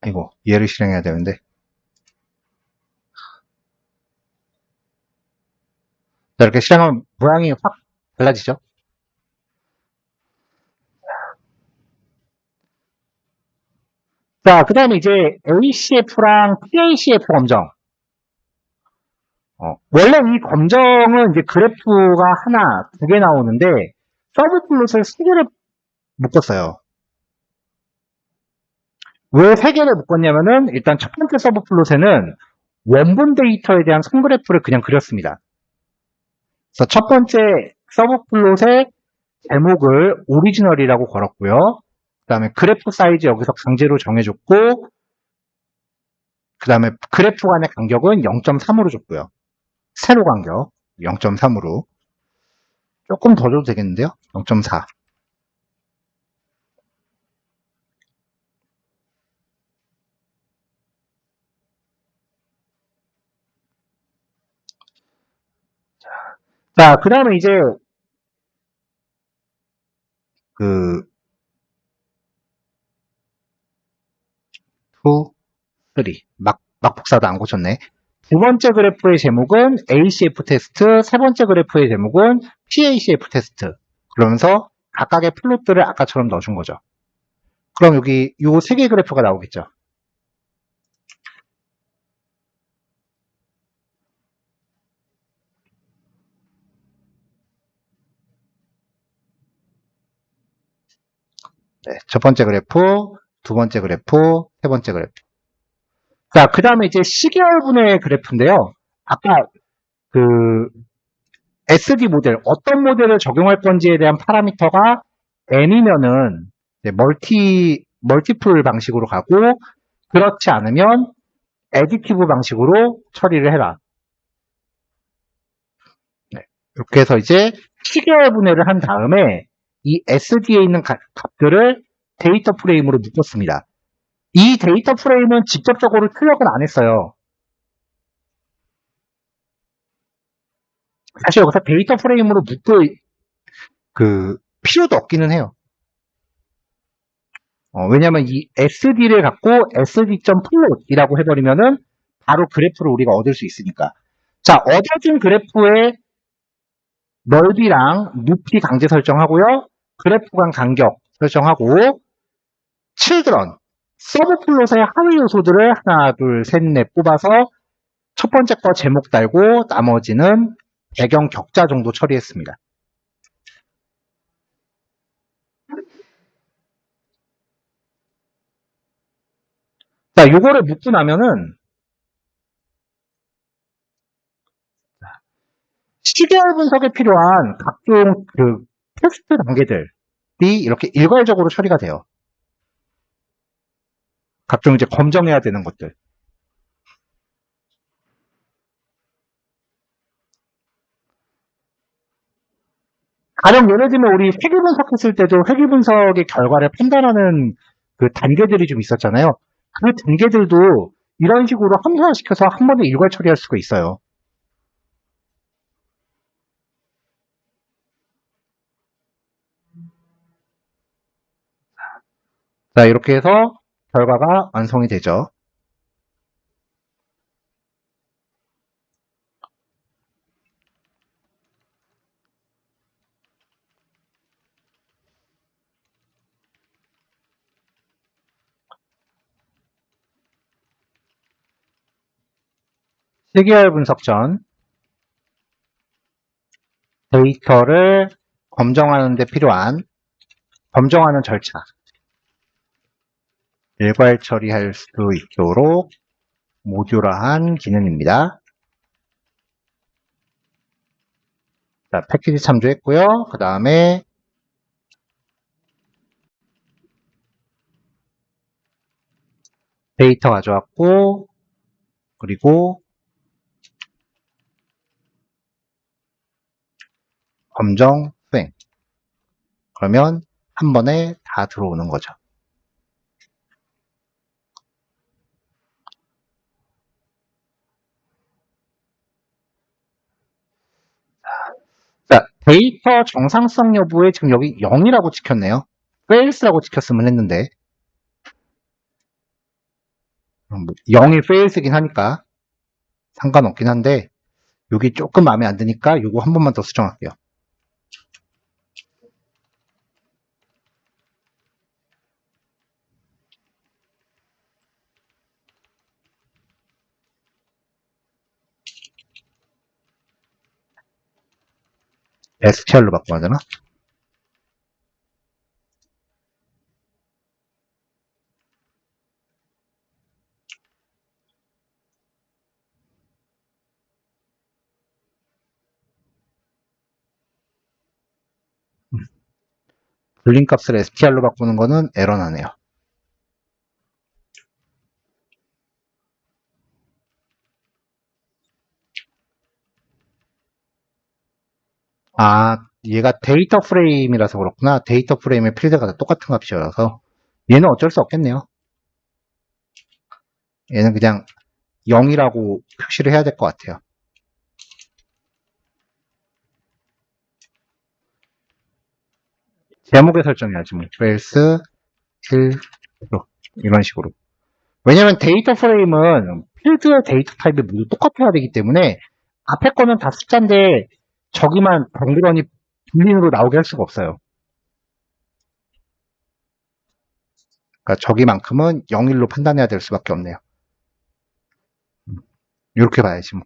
아이고, 얘를 실행해야 되는데. 자, 이렇게 실행하면 모양이 확 달라지죠? 자, 그 다음에 이제 ACF랑 PACF 검정. 원래 이 검정은 이제 그래프가 하나, 두 개 나오는데, 서브 플롯을 세 개를 묶었어요. 왜 세 개를 묶었냐면은, 일단 첫 번째 서브 플롯에는 원본 데이터에 대한 선그래프를 그냥 그렸습니다. 그래서 첫 번째 서브 플롯의 제목을 오리지널이라고 걸었고요. 그 다음에 그래프 사이즈 여기서 강제로 정해줬고, 그 다음에 그래프 간의 간격은 0.3으로 줬고요. 세로 간격 0.3으로. 조금 더 줘도 되겠는데요? 0.4. 자, 그 다음에 이제 그 2, 3. 막 복사도 안 고쳤네. 두 번째 그래프의 제목은 ACF 테스트, 세 번째 그래프의 제목은 PACF 테스트. 그러면서 각각의 플롯들을 아까처럼 넣어준 거죠. 그럼 여기 요 세 개 그래프가 나오겠죠. 네, 첫 번째 그래프, 두 번째 그래프, 세 번째 그래프. 자, 그 다음에 이제 시계열분의 그래프인데요. 아까 그 SD 모델, 어떤 모델을 적용할 건지에 대한 파라미터가 N이면은 멀티플 방식으로 가고, 그렇지 않으면 애디티브 방식으로 처리를 해라. 네. 이렇게 해서 이제 시계열 분해를 한 다음에 이 SD에 있는 값들을 데이터 프레임으로 묶었습니다. 이 데이터 프레임은 직접적으로 출력은 안 했어요. 사실 여기서 데이터 프레임으로 묶을 그 필요도 없기는 해요. 왜냐하면 이 SD를 갖고 SD.plot이라고 해버리면은 바로 그래프를 우리가 얻을 수 있으니까. 자, 얻어진 그래프의 넓이랑 높이 강제 설정하고요. 그래프 간 간격 설정하고, children, 서브플롯의 하위 요소들을 하나, 둘, 셋, 넷 뽑아서 첫 번째 거 제목 달고 나머지는 배경 격자 정도 처리했습니다. 자, 요거를 묶고 나면은 시계열 분석에 필요한 각종 그 테스트 단계들이 이렇게 일괄적으로 처리가 돼요. 각종 이제 검증해야 되는 것들. 가령 예를 들면 우리 회귀 분석했을 때도 회귀 분석의 결과를 판단하는 그 단계들이 좀 있었잖아요. 그 단계들도 이런 식으로 함수화시켜서 한 번에 일괄 처리할 수가 있어요. 자, 이렇게 해서 결과가 완성이 되죠. 실계열 분석 전 데이터를 검정하는 데 필요한 검정하는 절차 일괄 처리할 수 있도록 모듈화한 기능입니다. 자, 패키지 참조했고요. 그 다음에 데이터 가져왔고 그리고 검정 수행. 그러면 한 번에 다 들어오는 거죠. 자, 데이터 정상성 여부에 지금 여기 0이라고 찍혔네요. fails라고 찍혔으면 했는데 0이 fails이긴 하니까 상관없긴 한데 여기 조금 마음에 안 드니까 이거 한 번만 더 수정할게요. STR로 바꿔야 되나? 불린 값을 str로 바꾸는 거는 에러 나네요. 아, 얘가 데이터 프레임이라서 그렇구나. 데이터 프레임의 필드가 다 똑같은 값이어서 얘는 어쩔 수 없겠네요. 얘는 그냥 0이라고 표시를 해야 될 것 같아요. 제목에 설정해야지 뭐. fails 1 이런 식으로. 왜냐면 데이터 프레임은 필드의 데이터 타입이 모두 똑같아야 되기 때문에 앞에 거는 다 숫자인데 저기만 덩그러니 불린으로 나오게 할 수가 없어요. 그러니까 저기만큼은 0일로 판단해야 될 수밖에 없네요. 이렇게 봐야지 뭐.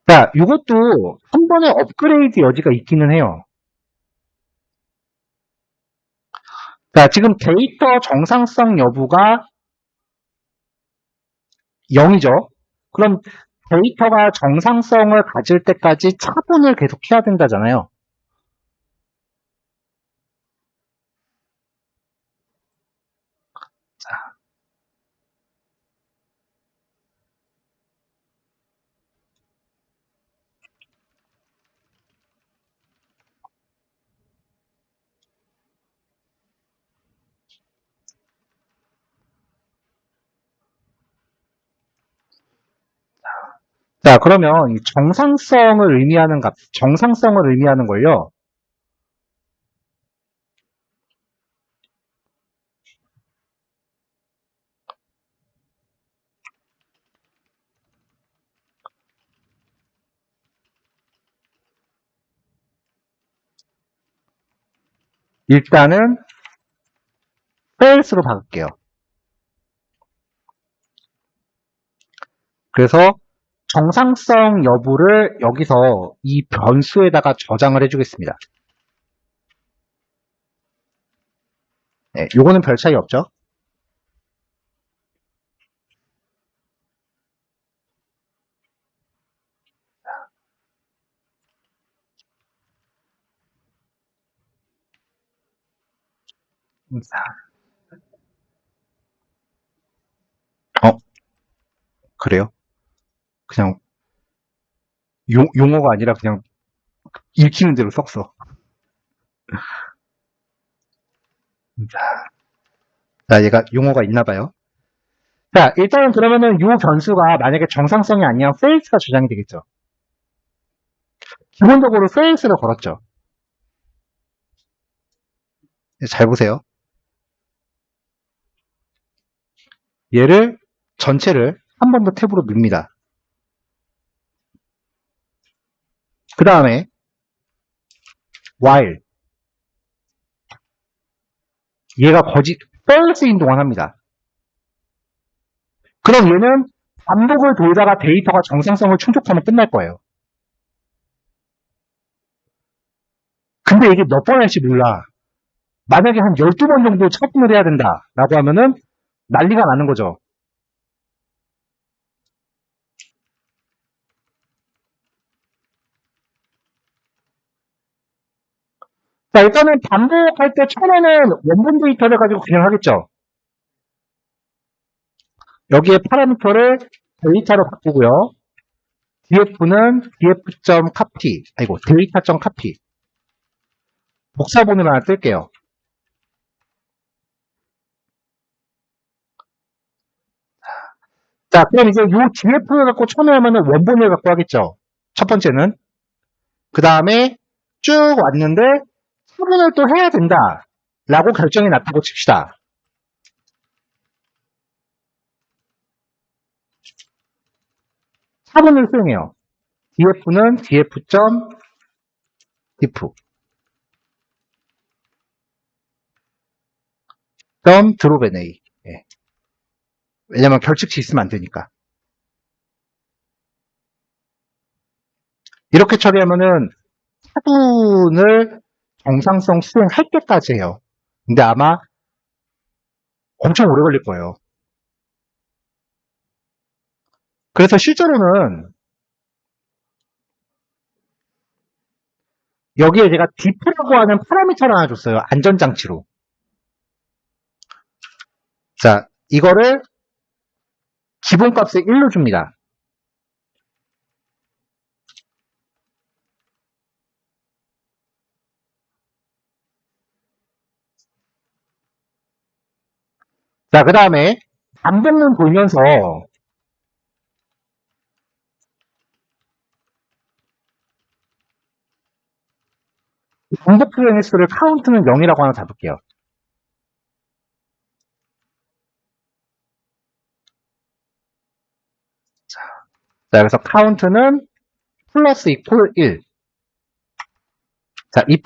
자, 이것도 한 번에 업그레이드 여지가 있기는 해요. 자, 지금 데이터 정상성 여부가 0이죠. 그럼 데이터가 정상성을 가질 때까지 차분을 계속 해야 된다잖아요. 자, 그러면 이 정상성을 의미하는 값, 정상성을 의미하는 걸요. 일단은 fails로 바꿀게요. 그래서 정상성 여부를 여기서 이 변수에다가 저장을 해주겠습니다. 네, 요거는 별 차이 없죠? 그래요? 그냥 용어가 아니라 그냥 읽히는 대로 썼어. 자, 얘가 용어가 있나 봐요. 자, 일단은 그러면은 요 변수가 만약에 정상성이 아니면 fails가 저장이 되겠죠. 기본적으로 fails를 걸었죠. 잘 보세요. 얘를 전체를 한 번 더 탭으로 늡니다. 그 다음에 while 얘가 false인 동안 합니다. 그럼 얘는 반복을 돌다가 데이터가 정상성을 충족하면 끝날 거예요. 근데 이게 몇 번 할지 몰라. 만약에 한 12번 정도 처분을 해야 된다라고 하면은 난리가 나는 거죠. 자, 일단은 반복할 때 처음에는 원본 데이터를 가지고 그냥 하겠죠. 여기에 파라미터를 데이터로 바꾸고요. df는 df.copy, 아이고, data.copy. 복사본을 하나 뜰게요. 자, 그럼 이제 이 df를 갖고 처음에 하면은 원본을 갖고 하겠죠. 첫 번째는. 그 다음에 쭉 왔는데 처분을 또 해야 된다. 라고 결정이 났다고 칩시다. 처분을 수행해요. df는 df.diff. .dropNA. 예. 왜냐면 결측치 있으면 안 되니까. 이렇게 처리하면은 차분을 정상성 수행할 때까지 해요. 근데 아마 엄청 오래 걸릴 거예요. 그래서 실제로는 여기에 제가 diff라고 하는 파라미터를 하나 줬어요. 안전장치로. 자, 이거를 기본값에 1로 줍니다. 자, 그 다음에 반복문 돌면서 반복 수행 횟수를 카운트는 0이라고 하나 잡을게요. 자, 그래서 카운트는 플러스 이퀄 1. 자, if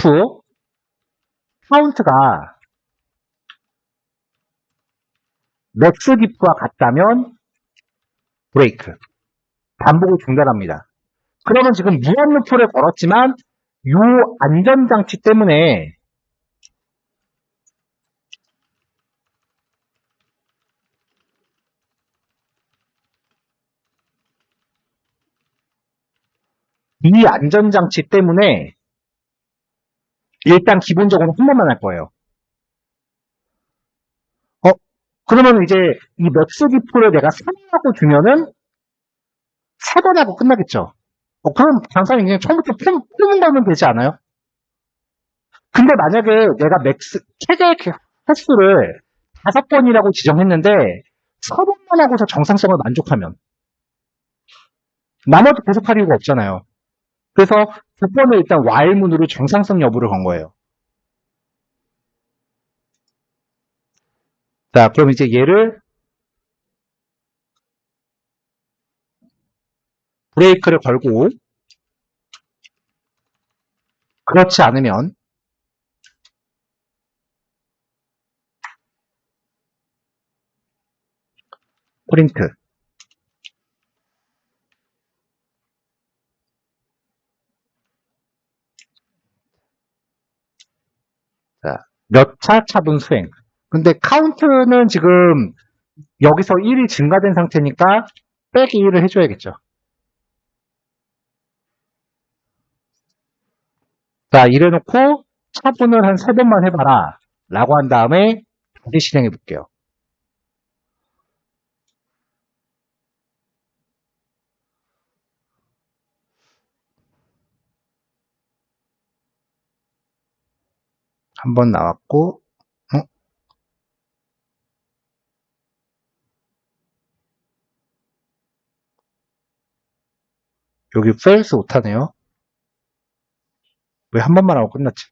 카운트가 맥스 diff와 같다면 브레이크. 반복을 중단합니다. 그러면 지금 무한 루프를 걸었지만 이 안전장치 때문에 이 안전장치 때문에 일단 기본적으로 한 번만 할 거예요. 그러면 이제 이 맥스 diff를 내가 3하고 주면은 3번 하고 끝나겠죠. 그럼 장사님 그냥 처음부터 푸는 거면 되지 않아요? 근데 만약에 내가 최대 횟수를 5번이라고 지정했는데 3번만 하고서 정상성을 만족하면 나머지 계속 할 이유가 없잖아요. 그래서 9번을 일단 while문으로 정상성 여부를 건 거예요. 자, 그럼 이제 얘를 브레이크를 걸고 그렇지 않으면 프린트. 자, 몇 차 차분 수행. 근데 카운트는 지금 여기서 1이 증가된 상태니까 빼기 1을 해줘야겠죠. 자, 이래놓고 차분을 한 3번만 해봐라 라고 한 다음에 다시 실행해 볼게요. 한 번 나왔고 여기 fails 못하네요. 왜 한 번만 하고 끝났지?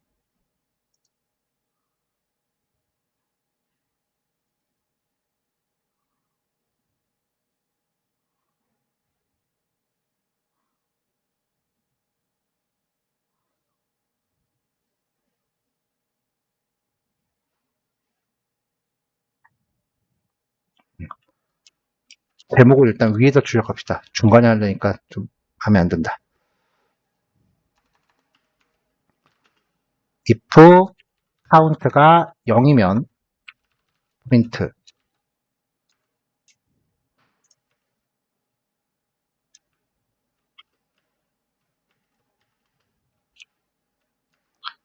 제목을 일단 위에다 출력합시다. 중간에 하려니까 좀 마음에 안 든다. if count가 0이면 print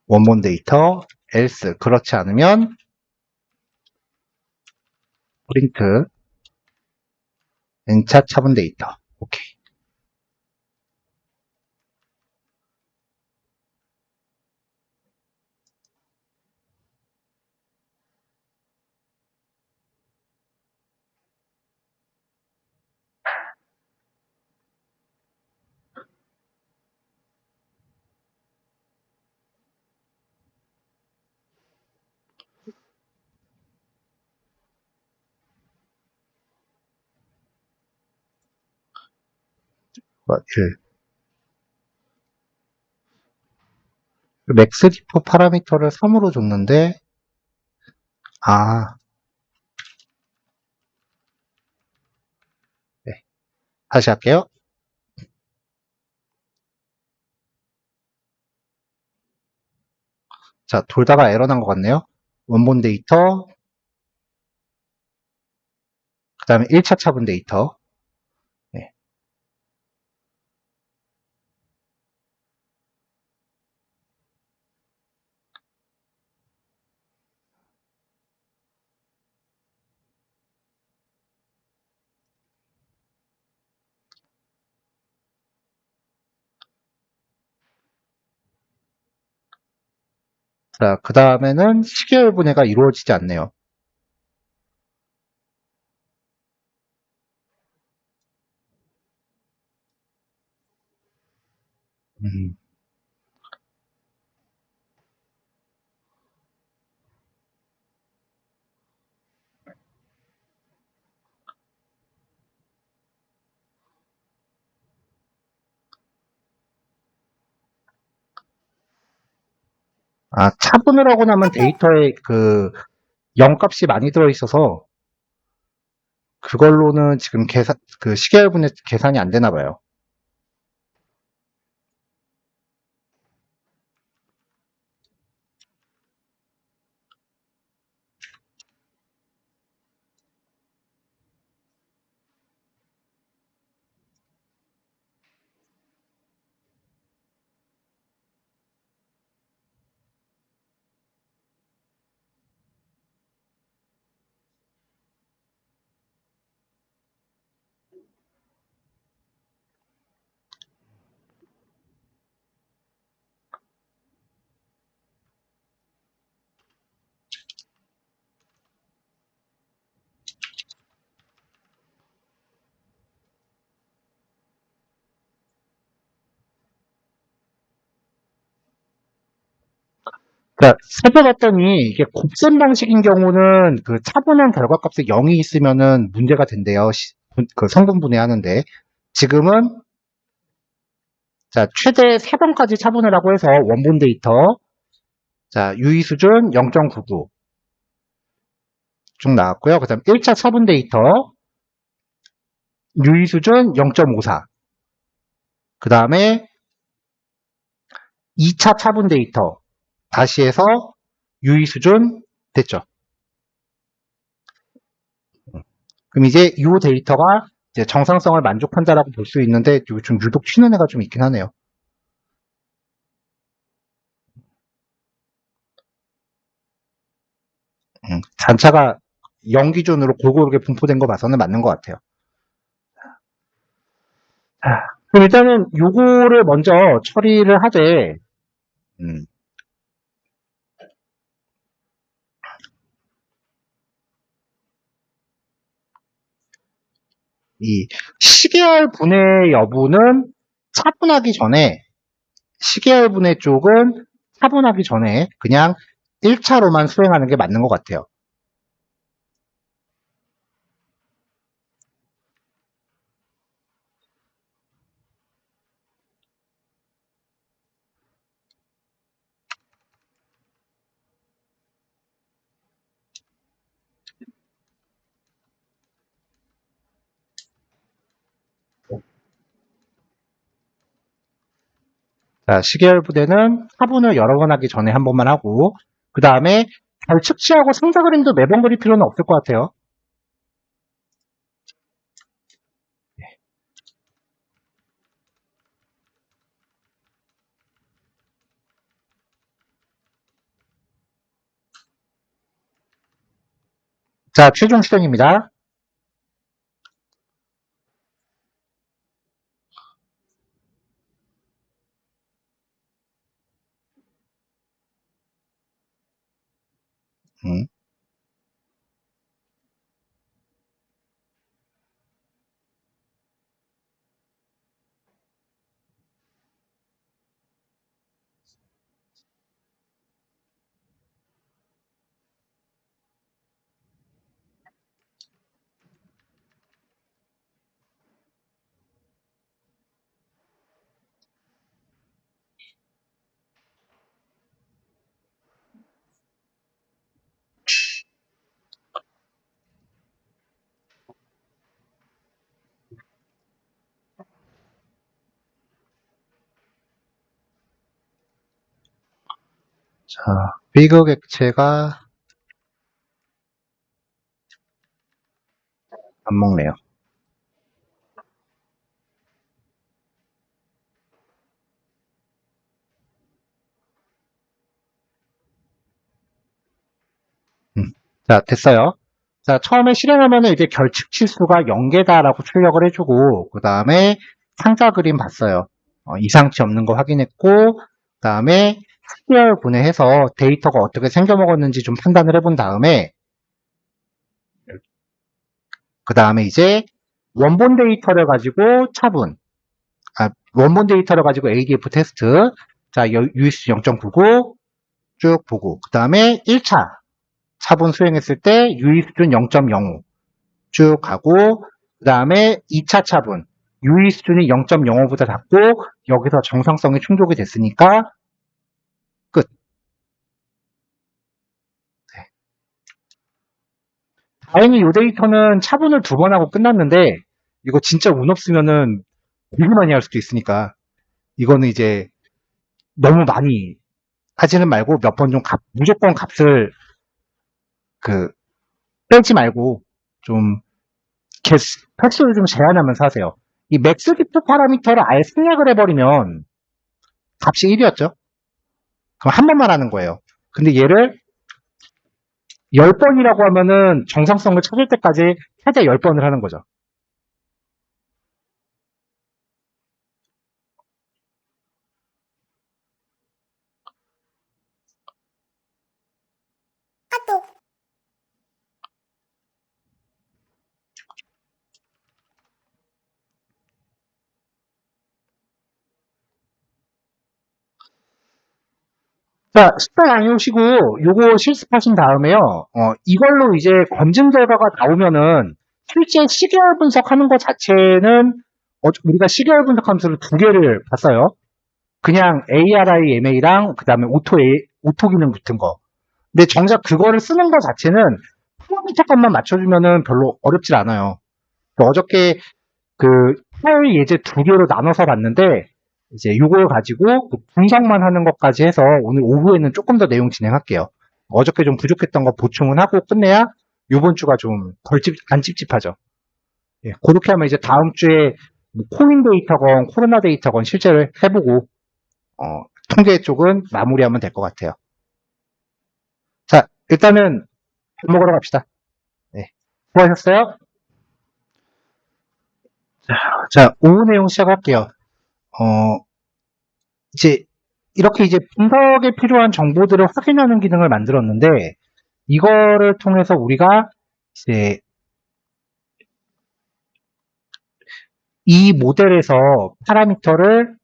원본 데이터 else 그렇지 않으면 print n차 차분 데이터. 오케이. 맥스 디프 파라미터를 3으로 줬는데 네. 다시 할게요. 자, 돌다가 에러 난 것 같네요. 원본 데이터, 그 다음에 1차 차분 데이터. 네. 자, 그 다음에는 시계열 분해가 이루어지지 않네요. 음. 차분을 하고 나면 데이터에 그 0값이 많이 들어있어서 그걸로는 지금 그 시계열 분해 계산이 안 되나 봐요. 그러니까 살펴봤더니 이게 곱셈 방식인 경우는 그 차분한 결과값에 0이 있으면은 문제가 된대요. 그 성분 분해하는데 지금은 자 최대 3번까지 차분을 하고 해서 원본 데이터 자 유의 수준 0.99 쭉 나왔고요. 그다음 1차 차분 데이터 유의 수준 0.54 그 다음에 2차 차분 데이터 다시 해서 유의 수준 됐죠. 그럼 이제 이 데이터가 이제 정상성을 만족한다라고 볼 수 있는데 좀 유독 튀는 애가 좀 있긴 하네요. 잔차가 0 기준으로 골고루게 분포된 거 봐서는 맞는 것 같아요. 그럼 일단은 요거를 먼저 처리를 하되 이 시계열 분해 여부는 차분하기 전에 시계열 분해 쪽은 차분하기 전에 그냥 1차로만 수행하는 게 맞는 것 같아요. 자, 시계열 부대는 차분을 여러 번 하기 전에 한 번만 하고, 그 다음에 결측치하고 상자 그림도 매번 그릴 필요는 없을 것 같아요. 자, 최종 실행입니다. 음. 자, 비그 객체가 안 먹네요. 자, 됐어요. 자, 처음에 실행하면은 이제 결측 치수가 0개다라고 출력을 해주고, 그 다음에 상자 그림 봤어요. 이상치 없는 거 확인했고, 그 다음에 시계열 분해해서 데이터가 어떻게 생겨먹었는지 좀 판단을 해본 다음에, 그 다음에 이제 원본 데이터를 가지고 차분, 원본 데이터를 가지고 ADF 테스트, 자, UX 0.99 쭉 보고, 그 다음에 1차 차분 수행했을 때 유의 수준 0.05 쭉 가고, 그 다음에 2차 차분 유의 수준이 0.05보다 작고 여기서 정상성이 충족이 됐으니까 끝. 네. 다행히 이 데이터는 차분을 2번 하고 끝났는데 이거 진짜 운 없으면은 되게 많이 할 수도 있으니까 이거는 이제 너무 많이 하지는 말고 몇 번 좀 무조건 값을 그 빼지 말고 좀 횟수를 좀 제한하면서 하세요. 이 맥스 디프 파라미터를 아예 생략을 해버리면 값이 1이었죠. 그럼 한 번만 하는 거예요. 근데 얘를 10번이라고 하면은 정상성을 찾을 때까지 최대 10번을 하는 거죠. 자, 식단 안 해오시고 요거 실습하신 다음에요. 이걸로 이제 검증 결과가 나오면은 실제 시계열 분석하는 것 자체는 우리가 시계열 분석 함수를 2개를 봤어요. 그냥 ARIMA랑 그 다음에 오토 기능 붙은 거. 근데 정작 그거를 쓰는 것 자체는 파라미터 값만 맞춰주면은 별로 어렵질 않아요. 어저께 그 파일 예제 2개로 나눠서 봤는데 이제 요걸 가지고 그 분석만 하는 것까지 해서 오늘 오후에는 조금 더 내용 진행할게요. 어저께 좀 부족했던 거 보충은 하고 끝내야 요번 주가 좀 안 찝찝하죠. 예, 그렇게 하면 이제 다음 주에 뭐 코인 데이터건 코로나 데이터건 실제로 해보고 통계 쪽은 마무리하면 될 것 같아요. 자, 일단은 밥 먹으러 갑시다. 네, 수고하셨어요. 자, 오후 내용 시작할게요. 이제 이렇게 이제 분석에 필요한 정보들을 확인하는 기능을 만들었는데 이거를 통해서 우리가 이제 이 모델에서 파라미터를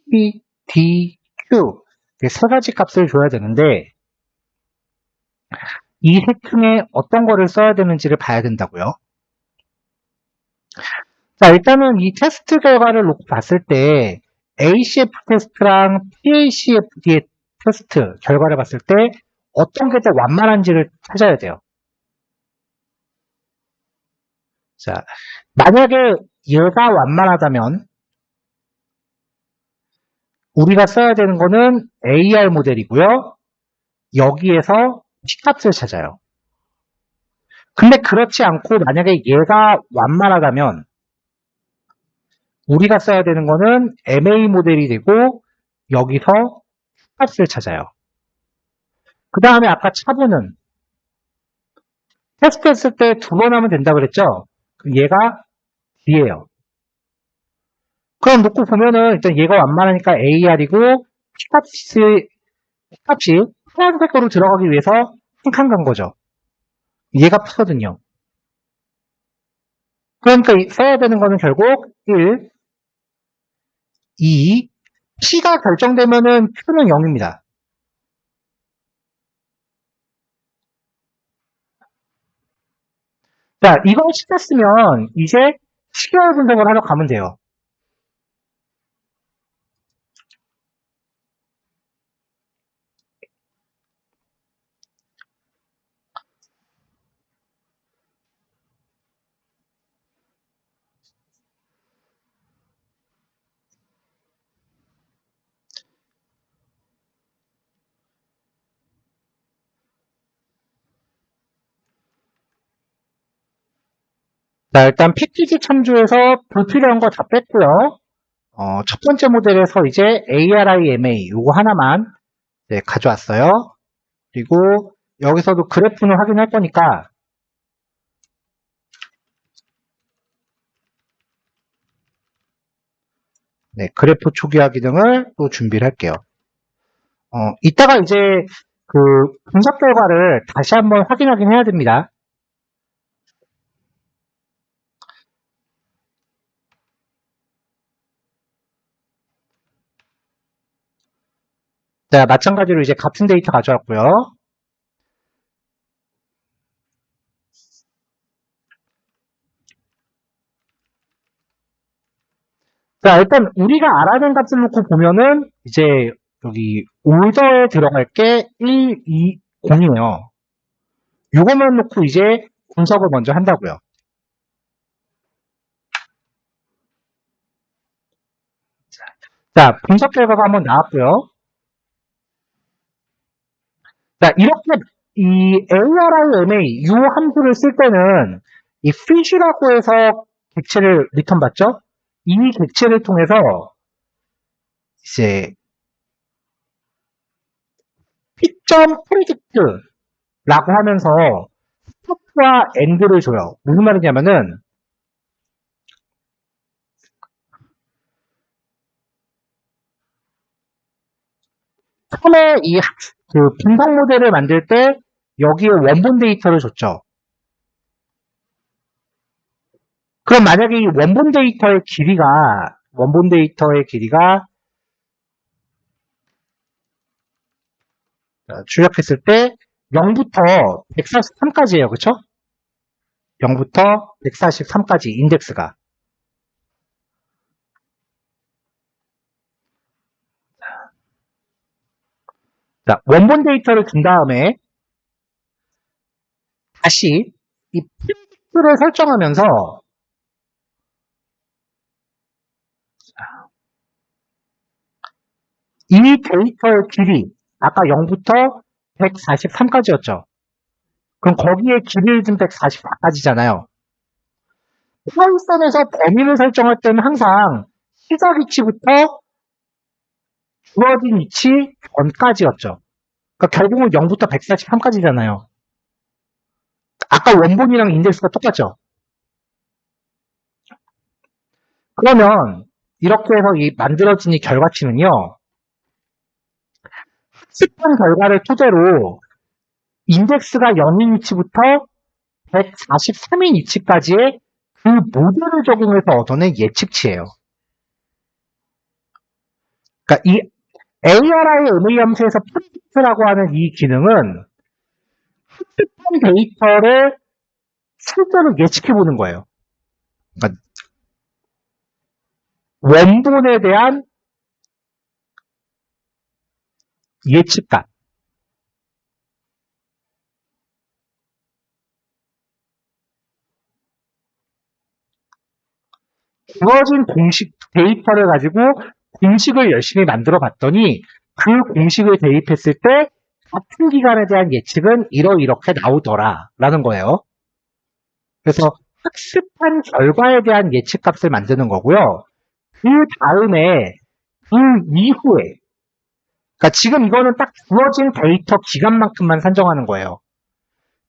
P, D, Q 세 가지 값을 줘야 되는데 이 셋 중에 어떤 거를 써야 되는지를 봐야 된다고요. 자, 일단은 이 테스트 결과를 놓고 봤을 때 ACF 테스트랑 PACFD의 테스트 결과를 봤을 때 어떤 게 더 완만한지를 찾아야 돼요. 자, 만약에 얘가 완만하다면 우리가 써야 되는 거는 AR 모델이고요. 여기에서 P값을 찾아요. 근데 그렇지 않고 만약에 얘가 완만하다면 우리가 써야 되는 거는 MA 모델이 되고 여기서 Q값을 찾아요. 그 다음에 아까 차분은 테스트했을 때 2번 하면 된다 그랬죠? 그럼 얘가 D예요. 그럼 놓고 보면은 일단 얘가 완만하니까 AR이고 P값이 파란색으로 들어가기 위해서 한 칸 간 거죠. 얘가 P거든요. 그러니까 써야 되는 거는 결국 1, 2, P가 결정되면은 Q는 0입니다. 자, 이걸 시켰으면 이제 시계열 분석을 하러 가면 돼요. 자, 일단 패키지 참조에서 불필요한 거 다 뺐고요. 첫 번째 모델에서 이제 ARIMA 요거 하나만 가져왔어요. 그리고 여기서도 그래프는 확인할 거니까 그래프 초기화 기능을 또 준비를 할게요. 이따가 이제 그 분석 결과를 다시 한번 확인하긴 해야 됩니다. 자, 마찬가지로 이제 같은 데이터 가져왔고요. 자, 일단 우리가 알아야 되는 값을 놓고 보면은 이제 여기 올더에 들어갈 게 1, 2, 0이에요. 요것만 놓고 이제 분석을 먼저 한다고요. 자, 분석 결과가 한번 나왔고요. 자, 이렇게 이 ARIMA 요 함수를 쓸 때는 이 fish라고 해서 객체를 리턴 받죠? 이 객체를 통해서 이제 p.predict라고 하면서 스타트와 엔드를 줘요. 무슨 말이냐면은 처음에 그 분석 모델을 만들 때 여기에 원본 데이터를 줬죠. 그럼 만약에 이 원본 데이터의 길이가 출력했을 때 0부터 143까지예요. 그쵸? 0부터 143까지 인덱스가. 자, 원본 데이터를 준 다음에 다시 이 프리딕트를 설정하면서 이 데이터의 길이 아까 0부터 143까지였죠. 그럼 거기에 길이를 준 144까지잖아요. 파이썬에서 범위를 설정할 때는 항상 시작 위치부터 주어진 위치 전까지였죠. 그러니까 결국은 0부터 143까지잖아요. 아까 원본이랑 인덱스가 똑같죠. 그러면 이렇게 해서 이 만들어진 이 결과치는요. 학습한 결과를 토대로 인덱스가 0인 위치부터 143인 위치까지의 그 모델을 적용해서 얻어낸 예측치예요. 그러니까 이 ARI MA 함수에서 predict라고 하는 이 기능은 학습한 데이터를 실제로 예측해 보는 거예요. 그러니까 원본에 대한 예측값. 주어진 공식 데이터를 가지고 공식을 열심히 만들어 봤더니 그 공식을 대입했을 때 같은 기간에 대한 예측은 이렇게 나오더라라는 거예요. 그래서 학습한 결과에 대한 예측값을 만드는 거고요. 그 다음에 그 이후에 그러니까 지금 이거는 딱 주어진 데이터 기간만큼만 산정하는 거예요.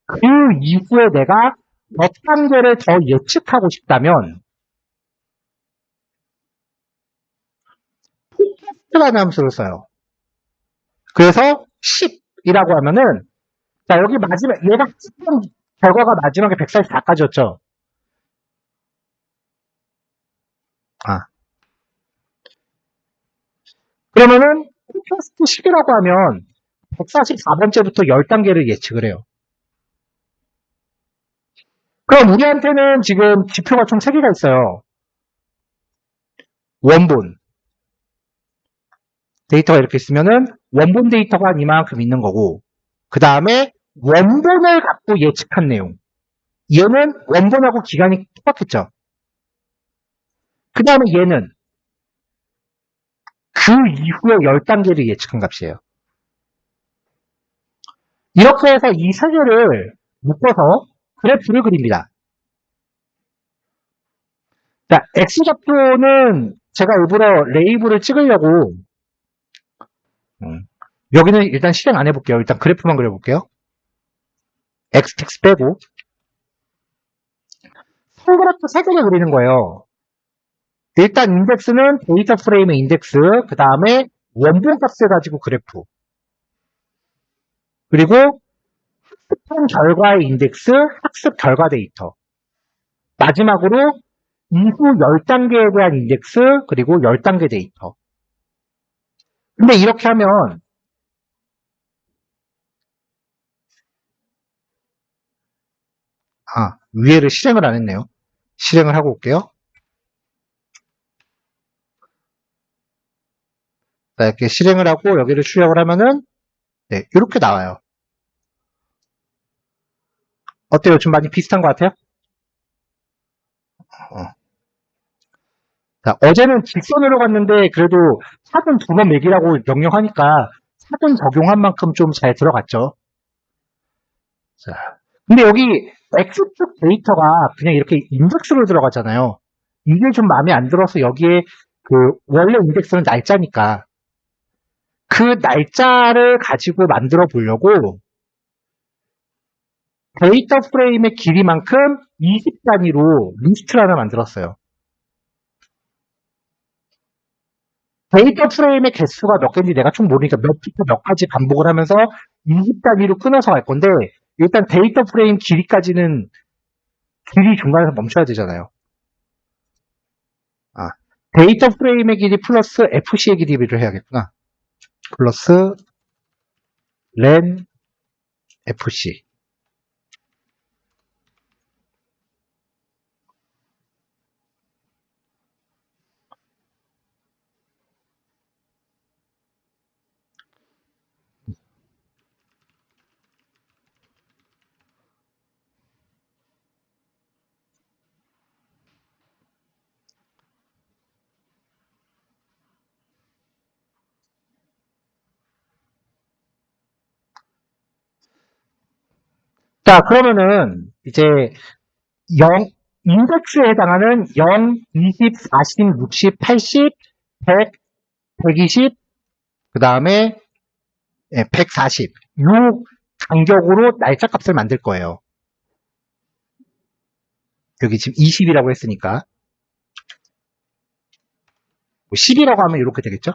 그 이후에 내가 몇 단계를 더 예측하고 싶다면 포캐스트라는 함수를 써요. 그래서 10이라고 하면은 자 여기 마지막 얘가 학습한 결과가 마지막에 144까지였죠. 그러면은 포캐스트 10이라고 하면 144번째부터 10단계를 예측을 해요. 그럼 우리한테는 지금 지표가 총 3개가 있어요. 원본. 데이터가 이렇게 있으면은 원본 데이터가 이만큼 있는 거고, 그 다음에 원본을 갖고 예측한 내용. 얘는 원본하고 기간이 똑같겠죠. 그 다음에 얘는 그 이후에 10단계를 예측한 값이에요. 이렇게 해서 이 3개를 묶어서 그래프를 그립니다. 자, X좌표는 제가 일부러 레이블을 찍으려고 여기는 일단 실행 안 해볼게요. 일단 그래프만 그려볼게요. X텍스 빼고 선그래프 3개를 그리는 거예요. 일단 인덱스는 데이터 프레임의 인덱스, 그 다음에 원본 값을 가지고 그래프, 그리고 학습한 결과의 인덱스, 학습 결과 데이터, 마지막으로 이후 10단계에 대한 인덱스, 그리고 10단계 데이터. 근데 이렇게 하면 위에를 실행을 안 했네요. 실행을 하고 올게요. 자, 이렇게 실행을 하고 여기를 출력을 하면은 네, 이렇게 나와요. 어때요? 좀 많이 비슷한 것 같아요? 자, 어제는 직선으로 갔는데 그래도 차등 2번 매기라고 명령하니까 차등 적용한 만큼 좀 잘 들어갔죠. 자, 근데 여기 X축 데이터가 그냥 이렇게 인덱스로 들어가잖아요. 이게 좀 마음에 안 들어서 여기에 그 원래 인덱스는 날짜니까 그 날짜를 가지고 만들어 보려고 데이터 프레임의 길이만큼 20단위로 리스트를 하나 만들었어요. 데이터 프레임의 개수가 몇 개인지 내가 총 모르니까 몇부터 몇 가지 반복을 하면서 20단위로 끊어서 갈 건데 일단 데이터 프레임 길이까지는 길이 중간에서 멈춰야 되잖아요. 데이터 프레임의 길이 플러스 FC의 길이를 해야겠구나. 플러스 len FC. 자, 그러면은 이제 0, 인덱스에 해당하는 0, 20, 40, 60, 80, 100, 120, 그 다음에 140. 요 간격으로 날짜 값을 만들 거예요. 여기 지금 20이라고 했으니까. 10이라고 하면 이렇게 되겠죠?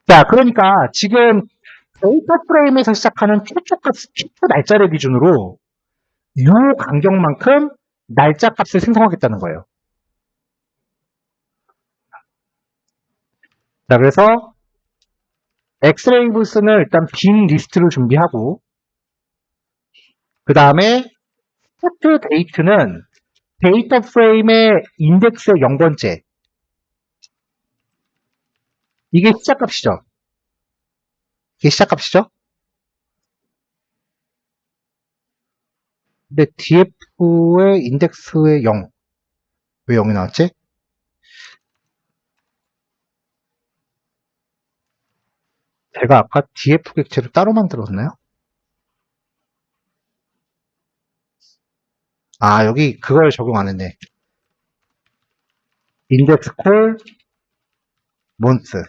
자, 그러니까 지금 데이터 프레임에서 시작하는 최초 값, 최초 날짜를 기준으로 요 간격만큼 날짜 값을 생성하겠다는 거예요. 자, 그래서 엑스레이블스는 일단 빈 리스트를 준비하고 그 다음에 스타트 데이트는 데이터 프레임의 인덱스의 0번째 이게 시작값이죠. 이게 시작값이죠. 근데 df의 인덱스의 0 왜 0이 나왔지? 제가 아까 df 객체를 따로 만들었나요? 아, 여기 그걸 적용 안 했네. 인덱스 콜 몬스.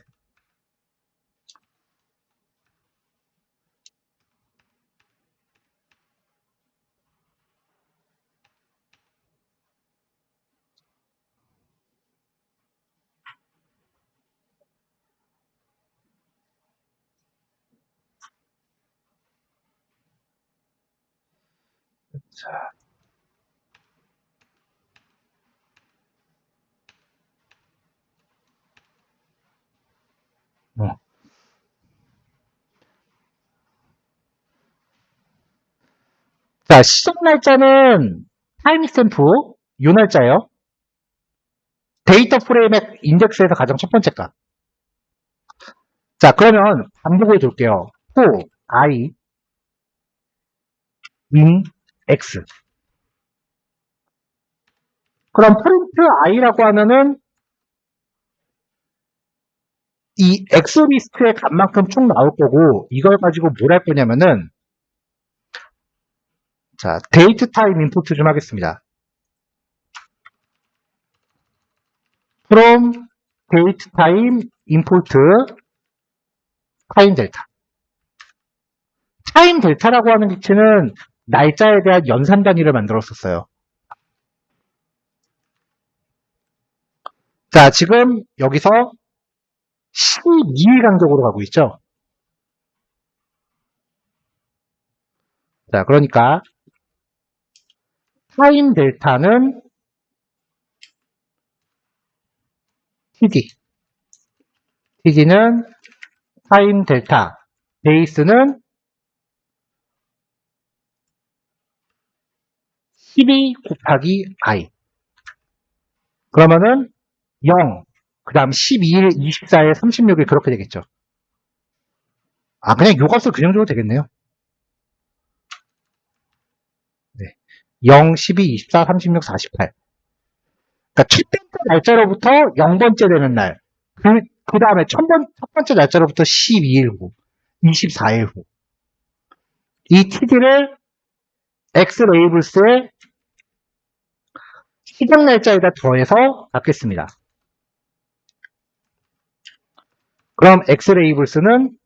자, 어. 자, 시작 날짜는 타임스탬프 요 날짜예요. 데이터 프레임의 인덱스에서 가장 첫 번째 값. 자, 그러면 반복을 둘게요. to i in x. 그럼 프린트 i라고 하면은 이 x 리스트의 값만큼 쭉 나올 거고, 이걸 가지고 뭘 할 거냐면은, 자, 데이트 타임 임포트 좀 하겠습니다. from date time import 타임 델타. 타임 델타라고 하는 객체는 날짜에 대한 연산 단위를 만들었었어요. 자, 지금 여기서 12일 간격으로 가고 있죠. 자, 그러니까 타임 델타는 td. td는 타임 델타. 베이스는 12 곱하기 i. 그러면은 0, 그 다음 12일, 24일, 36일 그렇게 되겠죠. 아, 그냥 요 값을 그냥 줘도 되겠네요. 네. 0, 12, 24, 36, 48. 그러니까 첫 번째 날짜로부터 0번째 되는 날. 그 다음에 첫 번째 날짜로부터 12일 후, 24일 후. 이 td를 x 레이블스의 시작 날짜에다 더해서 받겠습니다. 그럼 x 레이블스는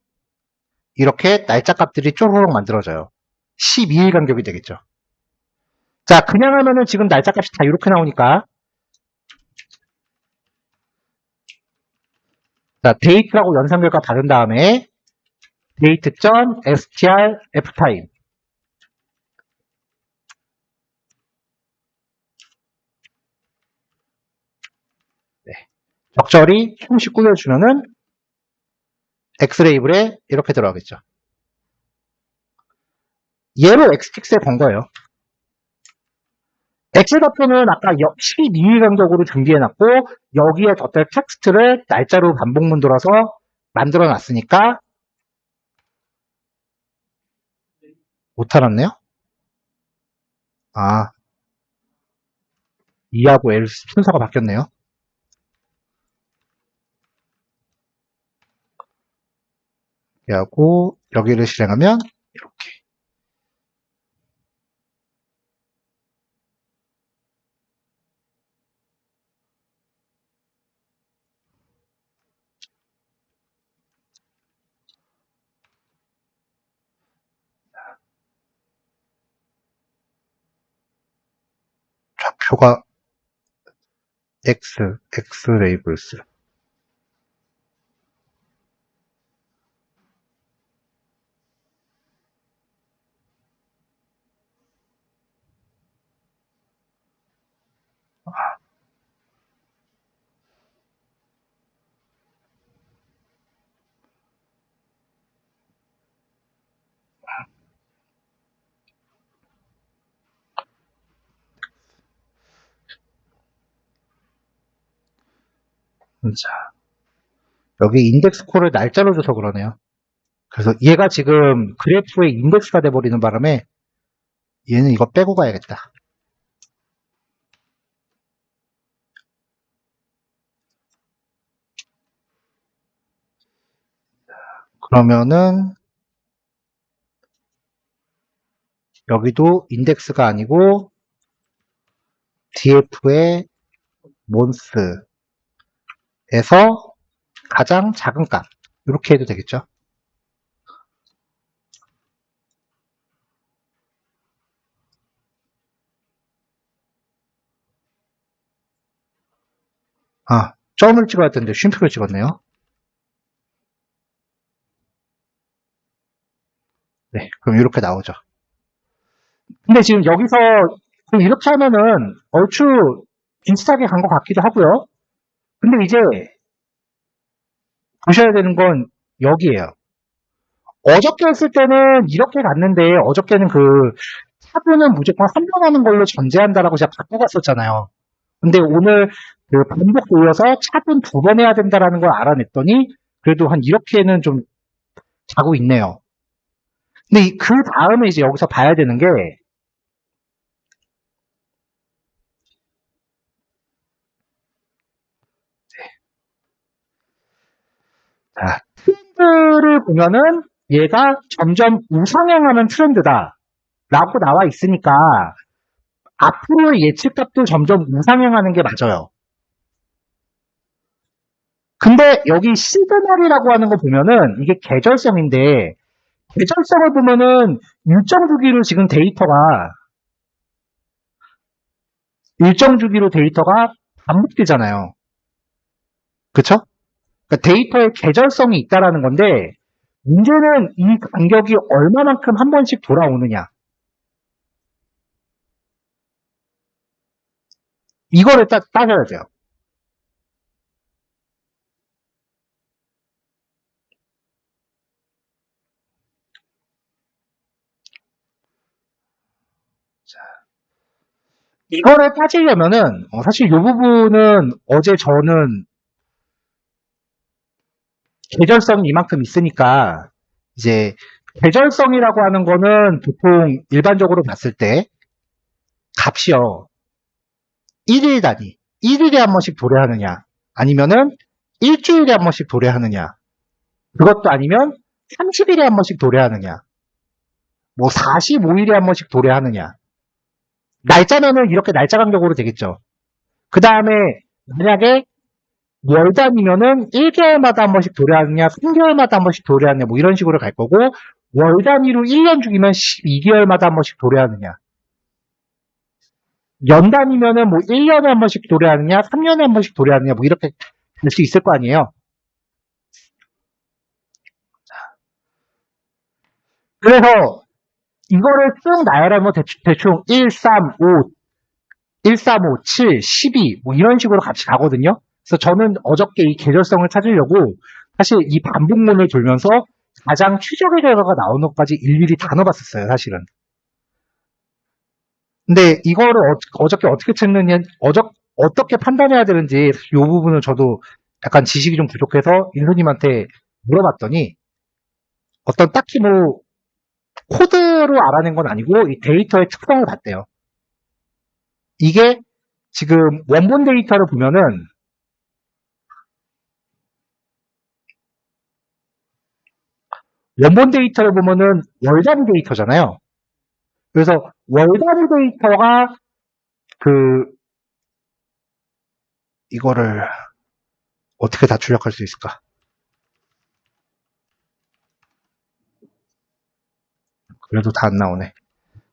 이렇게 날짜 값들이 쪼르륵 만들어져요. 12일 간격이 되겠죠. 자, 그냥 하면은 지금 날짜 값이 다 이렇게 나오니까, 자, 데이트라고 연산 결과 받은 다음에 date.str ftime. 네. 적절히 형식 꾸며주면은 x 레이블에 이렇게 들어가겠죠. 얘로 x픽스에 건 거예요. X좌표는 아까 12일 간격으로 준비해놨고, 여기에 덧댈 텍스트를 날짜로 반복문 돌아서 만들어 놨으니까, 못 알았네요? 아, E하고 L 순서가 바뀌었네요. 하고, 여기를 실행하면, 이렇게. 좌표가 X 레이블스. 자, 여기 인덱스 콜을 날짜로 줘서 그러네요. 그래서 얘가 지금 그래프의 인덱스가 돼버리는 바람에 얘는 이거 빼고 가야겠다. 그러면은 여기도 인덱스가 아니고 df의 month에서 가장 작은 값 이렇게 해도 되겠죠. 아, 점을 찍어야 되는데 쉼표를 찍었네요. 네, 그럼 이렇게 나오죠. 근데 지금 여기서 이렇게 하면은 얼추 비슷하게 간 것 같기도 하고요. 근데 이제 보셔야 되는 건 여기에요. 어저께 했을 때는 이렇게 갔는데 어저께는 그 차분은 무조건 한 번 하는 걸로 전제한다라고 제가 바꿔갔었잖아요. 근데 오늘 그 반복 돌려서 차분 두 번 해야 된다라는 걸 알아냈더니 그래도 한 이렇게는 좀 자고 있네요. 근데 그 다음에 이제 여기서 봐야 되는 게 자, 트렌드를 보면은 얘가 점점 우상향하는 트렌드다 라고 나와 있으니까 앞으로의 예측값도 점점 우상향하는 게 맞아요. 근데 여기 시그널이라고 하는 거 보면은 이게 계절성인데 계절성을 보면은 일정 주기로 데이터가 반복되잖아요. 그쵸? 그러니까 데이터에 계절성이 있다라는 건데 문제는 이 간격이 얼마만큼 한 번씩 돌아오느냐. 이거를 따져야 돼요. 이거를 따지려면은 사실 이 부분은 어제 저는 계절성이 이만큼 있으니까 이제 계절성이라고 하는 거는 보통 일반적으로 봤을 때 값이요. 1일 단위, 1일에 한 번씩 도래하느냐 아니면은 일주일에 한 번씩 도래하느냐 그것도 아니면 30일에 한 번씩 도래하느냐 뭐 45일에 한 번씩 도래하느냐 날짜면은 이렇게 날짜 간격으로 되겠죠. 그 다음에 만약에 월 단위면은 1개월마다 한 번씩 도래하느냐, 3개월마다 한 번씩 도래하느냐, 뭐 이런 식으로 갈 거고, 월 단위로 1년 주기면 12개월마다 한 번씩 도래하느냐, 연 단위면은 뭐 1년에 한 번씩 도래하느냐, 3년에 한 번씩 도래하느냐, 뭐 이렇게 될 수 있을 거 아니에요. 그래서 이거를 쭉 나열하면 대충 1, 3, 5, 1, 3, 5, 7, 12, 뭐 이런 식으로 같이 가거든요. 그래서 저는 어저께 이 계절성을 찾으려고 사실 이 반복문을 돌면서 가장 최적의 결과가 나오는 것까지 일일이 다 넣어봤었어요, 사실은. 근데 이거를 어저께 어떻게 찾느냐, 어떻게 판단해야 되는지 이 부분을 저도 약간 지식이 좀 부족해서 인수님한테 물어봤더니 어떤 딱히 뭐 코드로 알아낸 건 아니고 이 데이터의 특성을 봤대요. 이게 지금 원본 데이터를 보면은 원본 데이터를 보면은 월 단위 데이터잖아요. 그래서 월 단위 데이터가 그 이거를 어떻게 다 출력할 수 있을까? 그래도 다 안 나오네.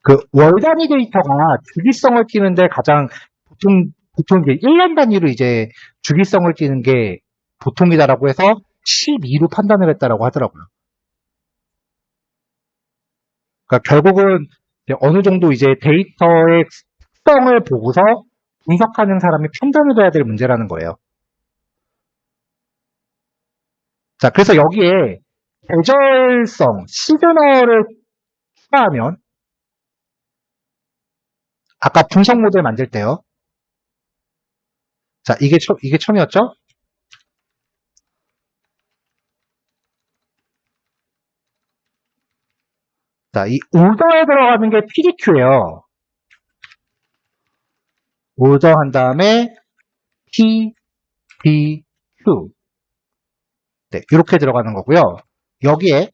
그 월 단위 데이터가 주기성을 띠는데 가장 보통 이제 1년 단위로 이제 주기성을 띠는 게 보통이다라고 해서 12로 판단을 했다라고 하더라고요. 그러니까 결국은 이제 어느 정도 이제 데이터의 특성을 보고서 분석하는 사람이 판단을 해야 될 문제라는 거예요. 자, 그래서 여기에 계절성, 시그널을 추가하면 아까 분석 모델 만들 때요. 자, 이게 처음이었죠? 자, 이 오더에 들어가는 게 PDQ예요. 오더 한 다음에 PDQ. 네, 이렇게 들어가는 거고요. 여기에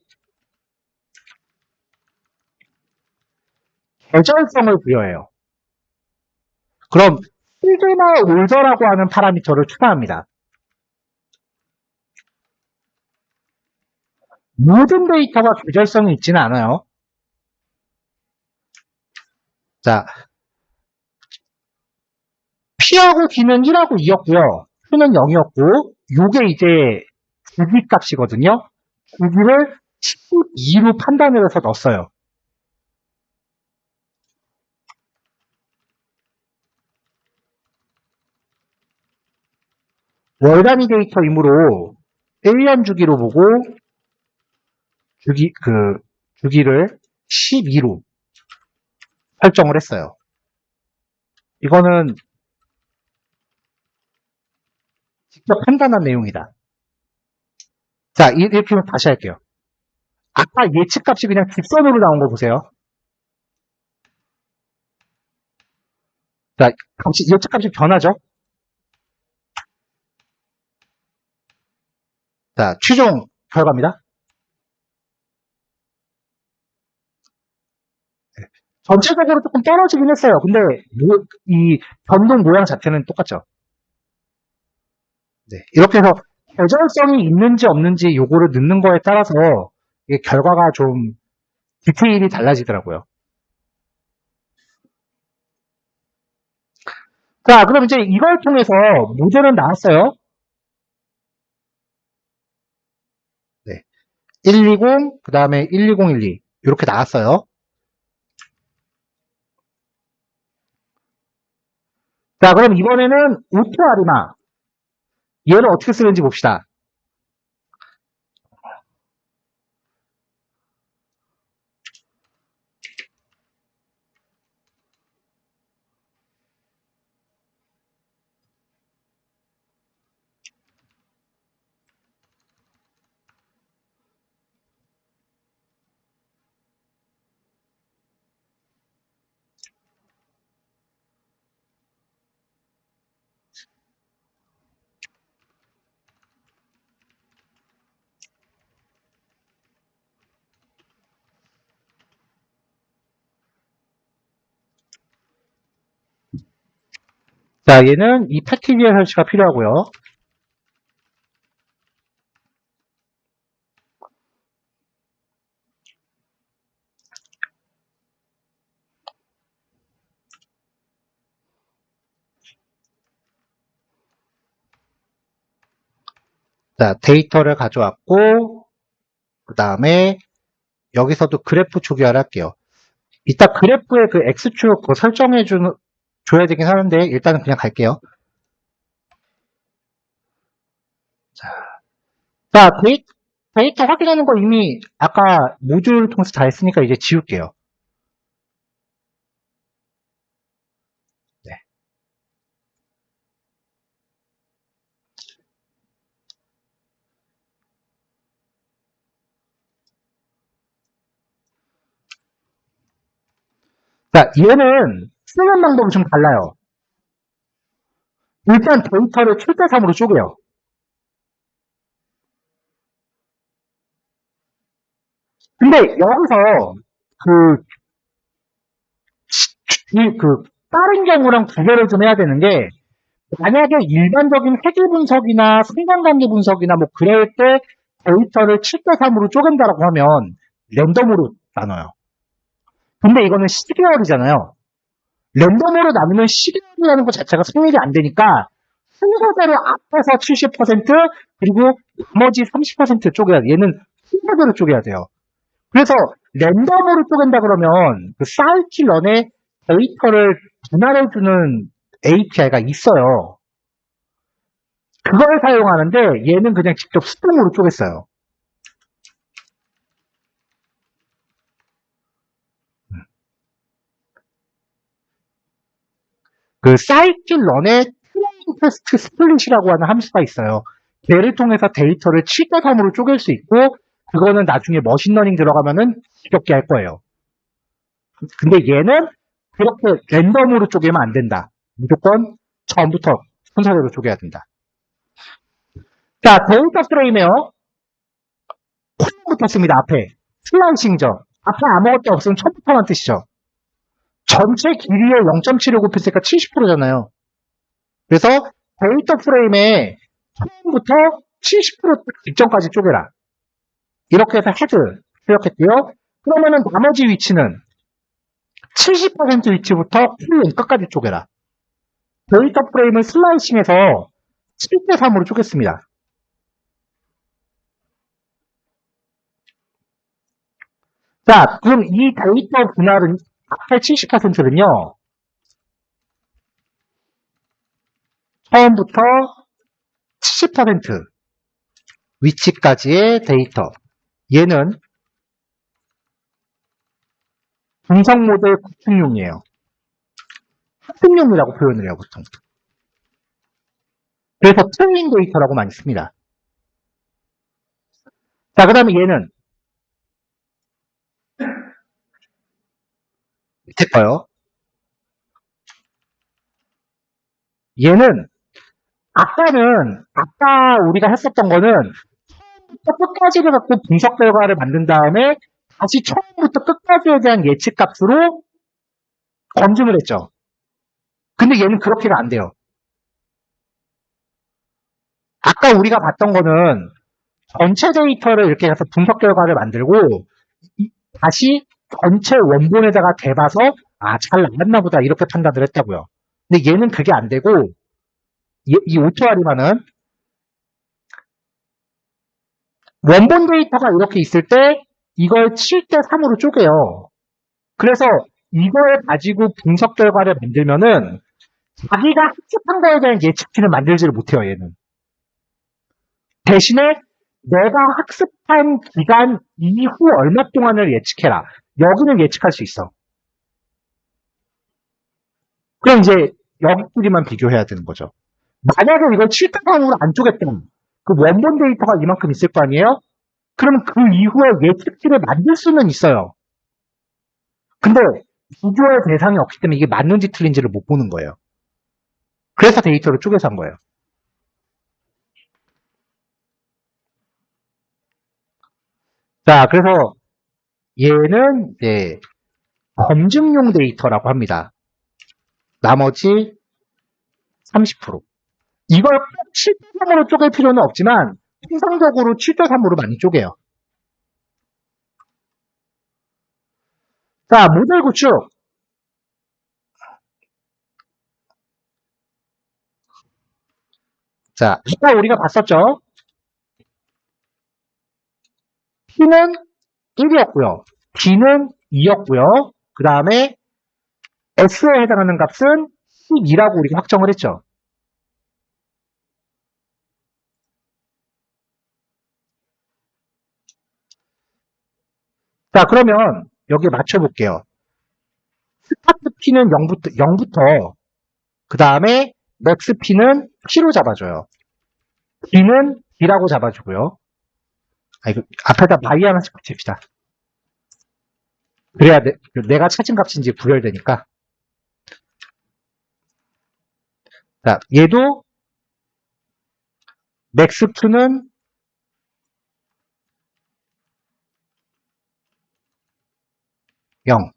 계절성을 부여해요. 그럼 시그널 올더라고 하는 파라미터를 추가합니다. 모든 데이터가 계절성이 있지는 않아요. 자, P하고 D는 1하고 2였고요. Q는 0이었고, 요게 이제 주기 값이거든요. 주기를 12로 판단을 해서 넣었어요. 월 단위 데이터이므로 1년 주기로 보고, 주기를 12로 설정을 했어요. 이거는 직접 판단한 내용이다. 자, 이렇게 다시 할게요. 아까 예측값이 그냥 직선으로 나온 거 보세요. 자, 예측값이 변하죠? 자, 최종 결과입니다. 전체적으로 조금 떨어지긴 했어요. 근데 이 변동 모양 자체는 똑같죠. 네, 이렇게 해서 계절성이 있는지 없는지 요거를 넣는 거에 따라서 이게 결과가 좀 디테일이 달라지더라고요. 자, 그럼 이제 이걸 통해서 모델은 나왔어요. 네, 120, 그 다음에 12012 이렇게 나왔어요. 자, 그럼 이번에는 오토 아리마 얘를 어떻게 쓰는지 봅시다. 자, 얘는 이 패키지의 설치가 필요하고요. 자, 데이터를 가져왔고, 그 다음에 여기서도 그래프 초기화를 할게요. 이따 그래프의 그 X축 그거 줘야 되긴 하는데, 일단은 그냥 갈게요. 자, 데이터 확인하는 거 이미 아까 모듈 통해서 다 했으니까 이제 지울게요. 네. 자, 얘는 쓰는 방법이 좀 달라요. 일단 데이터를 7대3으로 쪼개요. 근데 여기서 그, 다른 경우랑 구별을 좀 해야 되는 게, 만약에 일반적인 회계 분석이나 상관관계 분석이나 뭐 그럴 때 데이터를 7대3으로 쪼갠다라고 하면 랜덤으로 나눠요. 근데 이거는 시계열이잖아요. 랜덤으로 나누면 시계열이라는 것 자체가 성립이 안 되니까 순서대로 앞에서 70% 그리고 나머지 30% 쪼개야 돼. 얘는 순서대로 쪼개야 돼요. 그래서 랜덤으로 쪼갠다 그러면 그 사이클런에 데이터를 분할해주는 API가 있어요. 그걸 사용하는데 얘는 그냥 직접 수동으로 쪼갰어요. 그 사이클런에 트레인 테스트 스플릿이라고 하는 함수가 있어요. 걔를 통해서 데이터를 7대3으로 쪼갤 수 있고 그거는 나중에 머신러닝 들어가면은 지겹게 할 거예요. 근데 얘는 그렇게 랜덤으로 쪼개면 안 된다. 무조건 처음부터 순서대로 쪼개야 된다. 자, 데이터 프레임에요. 처음부터 씁니다. 앞에. 슬라이싱죠. 앞에 아무것도 없으면 처음부터란 뜻이죠. 전체 길이의 0.7을 곱했으니까 70%잖아요. 그래서 데이터 프레임에 처음부터 70% 직전까지 쪼개라. 이렇게 해서 헤드 수역했고요. 그러면은 나머지 위치는 70% 위치부터 쿨린 끝까지 쪼개라. 데이터 프레임을 슬라이싱해서 7대3으로 쪼갰습니다. 자, 그럼 이 데이터 분할은 앞에 70%는요. 처음부터 70% 위치까지의 데이터. 얘는 분석 모델 구축용이에요. 학습용이라고 표현을 해요, 보통. 그래서 트레이닝 데이터라고 많이 씁니다. 자, 그 다음에 얘는 밑에 거요. 얘는 아까 우리가 했었던 거는 처음부터 끝까지를 갖고 분석 결과를 만든 다음에 다시 처음부터 끝까지에 대한 예측 값으로 검증을 했죠. 근데 얘는 그렇게가 안 돼요. 아까 우리가 봤던 거는 전체 데이터를 이렇게 해서 분석 결과를 만들고 다시 전체 원본에다가 대봐서 잘 나왔나 보다 이렇게 판단을 했다고요. 근데 얘는 그게 안 되고 이 오토아리마는 원본 데이터가 이렇게 있을 때 이걸 7대3으로 쪼개요. 그래서 이걸 가지고 분석 결과를 만들면은 자기가 학습한 거에 대한 예측치를 만들지를 못해요, 얘는. 대신에 내가 학습한 기간 이후 얼마 동안을 예측해라. 여기는 예측할 수 있어. 그럼 이제 여기끼리만 비교해야 되는 거죠. 만약에 이걸 7대3으로 안 쪼갰다면 그 원본 데이터가 이만큼 있을 거 아니에요? 그러면 그 이후에 예측치를 만들 수는 있어요. 근데 비교할 대상이 없기 때문에 이게 맞는지 틀린지를 못 보는 거예요. 그래서 데이터를 쪼개서 한 거예요. 자, 그래서 얘는 이제 검증용 데이터라고 합니다. 나머지 30%. 이걸 꼭 7대3으로 쪼갤 필요는 없지만 통상적으로 7대3으로 많이 쪼개요. 자, 모델 구축. 자, 아까 우리가 봤었죠? P는 1이었고요. D는 2였고요. 그 다음에 S에 해당하는 값은 12라고 우리가 확정을 했죠. 자, 그러면 여기에 맞춰볼게요. 스타트 P는 0부터 그 다음에 맥스 P는 P로 잡아줘요. D는 D라고 잡아주고요. 이거 앞에다 바이 하나씩 붙입시다. 그래야 내가 찾은 값인지 구별되니까. 자, 얘도 맥스 Q는 0.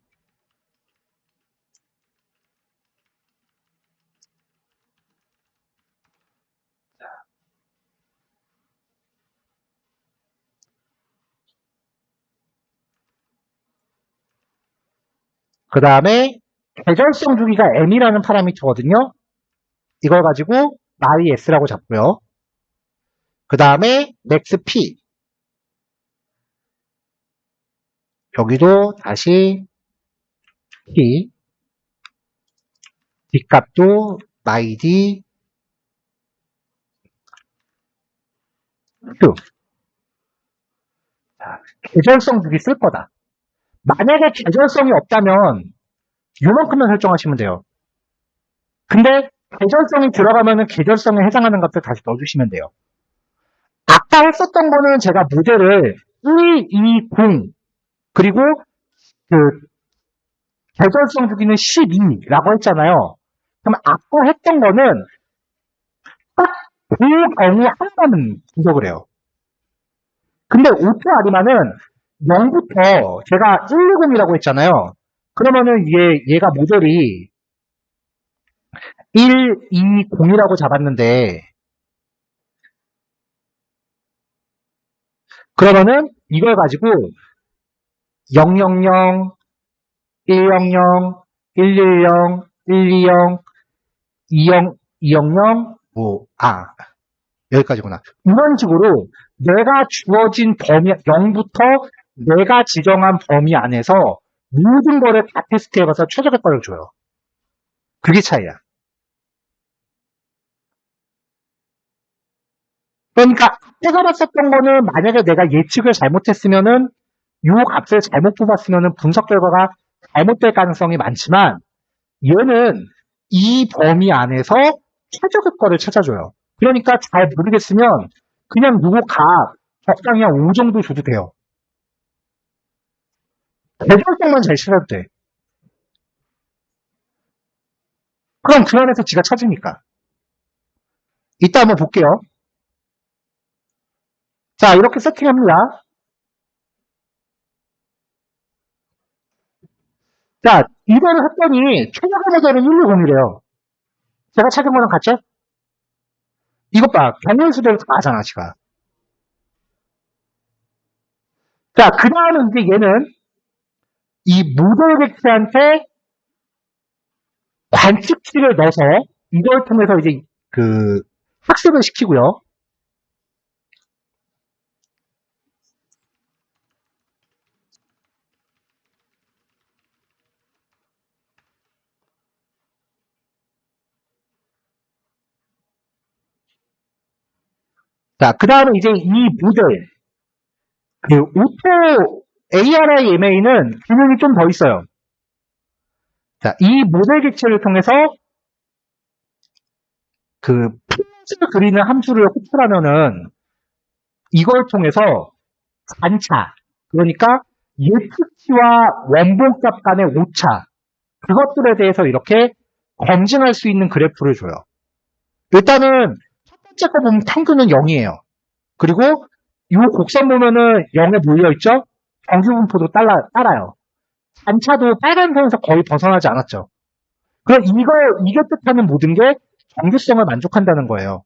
그 다음에 계절성 주기가 m이라는 파라미터거든요. 이걸 가지고 mys라고 잡고요. 그 다음에 max p 여기도 다시 p d 값도 myd q 계절성 주기 쓸 거다. 만약에 계절성이 없다면 요만큼만 설정하시면 돼요. 근데 계절성이 들어가면은 계절성에 해당하는 값을 다시 넣어주시면 돼요. 아까 했었던 거는 제가 모델을 1, 2, 0 그리고 그 계절성 주기는 12라고 했잖아요. 그럼 아까 했던 거는 딱 그 경우 한 번은 분석을 해요. 근데 오토 아리마는 0부터 제가 120이라고 했잖아요. 그러면은 얘가 모델이 120이라고 잡았는데, 그러면은 이걸 가지고 000, 100, 110, 120, 20, 200, 여기까지구나. 이런 식으로 내가 주어진 범위, 0부터 내가 지정한 범위 안에서 모든 거를 다 테스트해봐서 최적의 거를 줘요. 그게 차이야. 그러니까 앞에서 봤었던 거는 만약에 내가 예측을 잘못했으면은 요 값을 잘못 뽑았으면은 분석 결과가 잘못될 가능성이 많지만 얘는 이 범위 안에서 최적의 거를 찾아줘요. 그러니까 잘 모르겠으면 그냥 요거 값 적당히 한 5 정도 줘도 돼요. 대결성만 잘 찾아도 돼. 그럼 그 안에서 지가 찾으니까. 이따 한번 볼게요. 자, 이렇게 세팅합니다. 자, 이거를 했더니 최적의 모델은 120이래요. 제가 찾은 거랑 같죠? 이것 봐. 경연수대로 다 하잖아, 지가. 자, 그 다음은 이제 얘는 이 모델 객체한테 관측치를 넣어서 이걸 통해서 이제 그 학습을 시키고요. 자, 그 다음에 이제 이 모델, 그 오토 ARIMA는 기능이 좀 더 있어요. 자, 이 모델 객체를 통해서 그 플롯을 그리는 함수를 호출하면은 이걸 통해서 반차, 그러니까 예측치와 원본값 간의 오차, 그것들에 대해서 이렇게 검증할 수 있는 그래프를 줘요. 일단은 첫 번째 거 보면 평균은 0이에요. 그리고 이 곡선 보면은 0에 몰려있죠? 정규분포도 따라요. 단차도 빨간 선에서 거의 벗어나지 않았죠. 그럼 이게 뜻하는 모든 게 정규성을 만족한다는 거예요.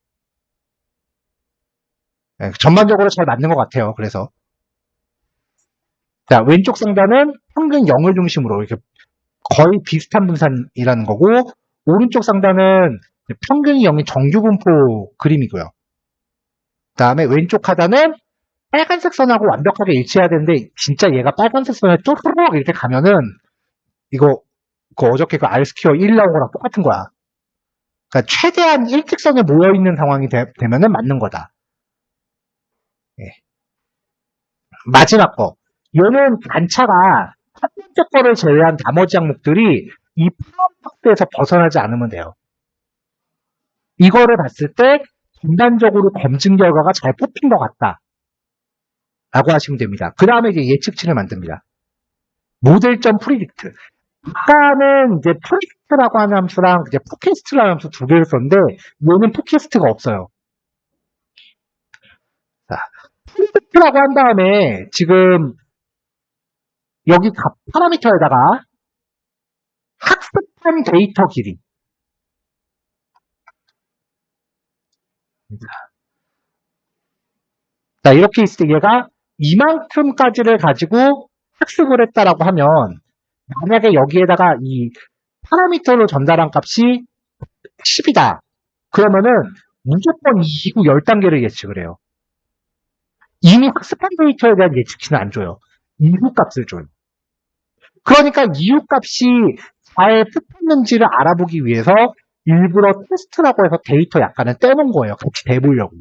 네, 전반적으로 잘 맞는 것 같아요. 그래서. 자, 왼쪽 상단은 평균 0을 중심으로 이렇게 거의 비슷한 분산이라는 거고, 오른쪽 상단은 평균이 0인 정규분포 그림이고요. 그 다음에 왼쪽 하단은 빨간색 선하고 완벽하게 일치해야 되는데, 진짜 얘가 빨간색 선에 쪼르륵 이렇게 가면은, 이거, 그 어저께 그 R스퀘어 1 나온 거랑 똑같은 거야. 그러니까 최대한 일직선에 모여있는 상황이 되면은 맞는 거다. 예. 마지막 거. 얘는 단차가 첫 번째 거를 제외한 나머지 항목들이 이 파원 확대에서 벗어나지 않으면 돼요. 이거를 봤을 때 전반적으로 검증 결과가 잘 뽑힌 것 같다. 라고 하시면 됩니다. 그 다음에 이제 예측치를 만듭니다. 모델점 프리딕트. 아까는 이제 프리딕트라고 하는 함수랑 이제 포캐스트라는 함수 두 개를 썼는데 얘는 포캐스트가 없어요. 자, 프리딕트라고 한 다음에 지금 여기 각 파라미터에다가 학습한 데이터 길이. 자, 이렇게 있을 때 얘가 이만큼까지를 가지고 학습을 했다라고 하면 만약에 여기에다가 이 파라미터로 전달한 값이 10이다. 그러면은 무조건 이후 10단계를 예측을 해요. 이미 학습한 데이터에 대한 예측치는 안 줘요. 이후 값을 줘요. 그러니까 이후 값이 잘 뽑혔는지를 알아보기 위해서 일부러 테스트라고 해서 데이터 약간은 떼놓은 거예요. 같이 대보려고.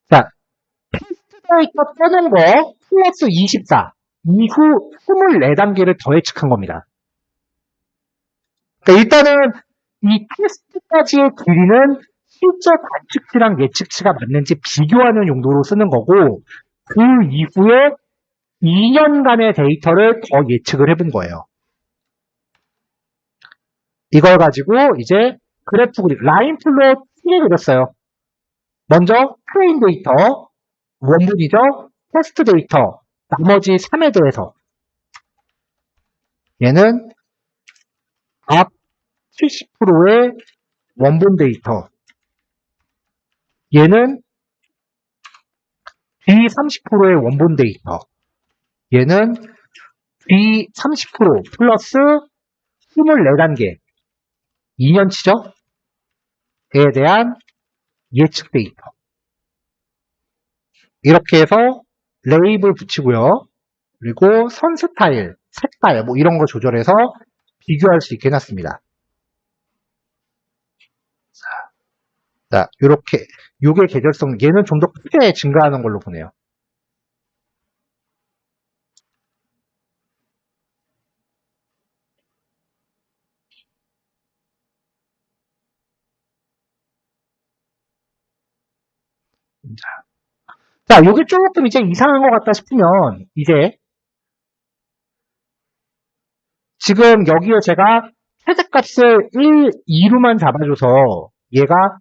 자, 테스트 데이터 떼놓은 거 플러스 24. 이후 24단계를 더 예측한 겁니다. 그러니까 일단은 이 테스트까지의 길이는 실제 관측치랑 예측치가 맞는지 비교하는 용도로 쓰는 거고 그 이후에 2년간의 데이터를 더 예측을 해본 거예요. 이걸 가지고 이제 그래프 그리 라인 플롯 크게 그렸어요. 먼저 트레인 데이터, 원본이죠. 테스트 데이터 나머지 3에 대해서 얘는 앞 70%의 원본 데이터 얘는 뒤 30%의 원본 데이터 얘는 뒤 30% 플러스 24단계 2년치죠? 에 대한 예측 데이터 이렇게 해서 레이블 붙이고요. 그리고 선 스타일, 색깔 뭐 이런 거 조절해서 비교할 수 있게 해놨습니다. 자, 요렇게 요게 계절성 얘는 좀 더 크게 증가하는 걸로 보네요. 자, 요게 조금 이제 이상한 것 같다 싶으면 이제 지금 여기에 제가 최대값을 1, 2로만 잡아줘서 얘가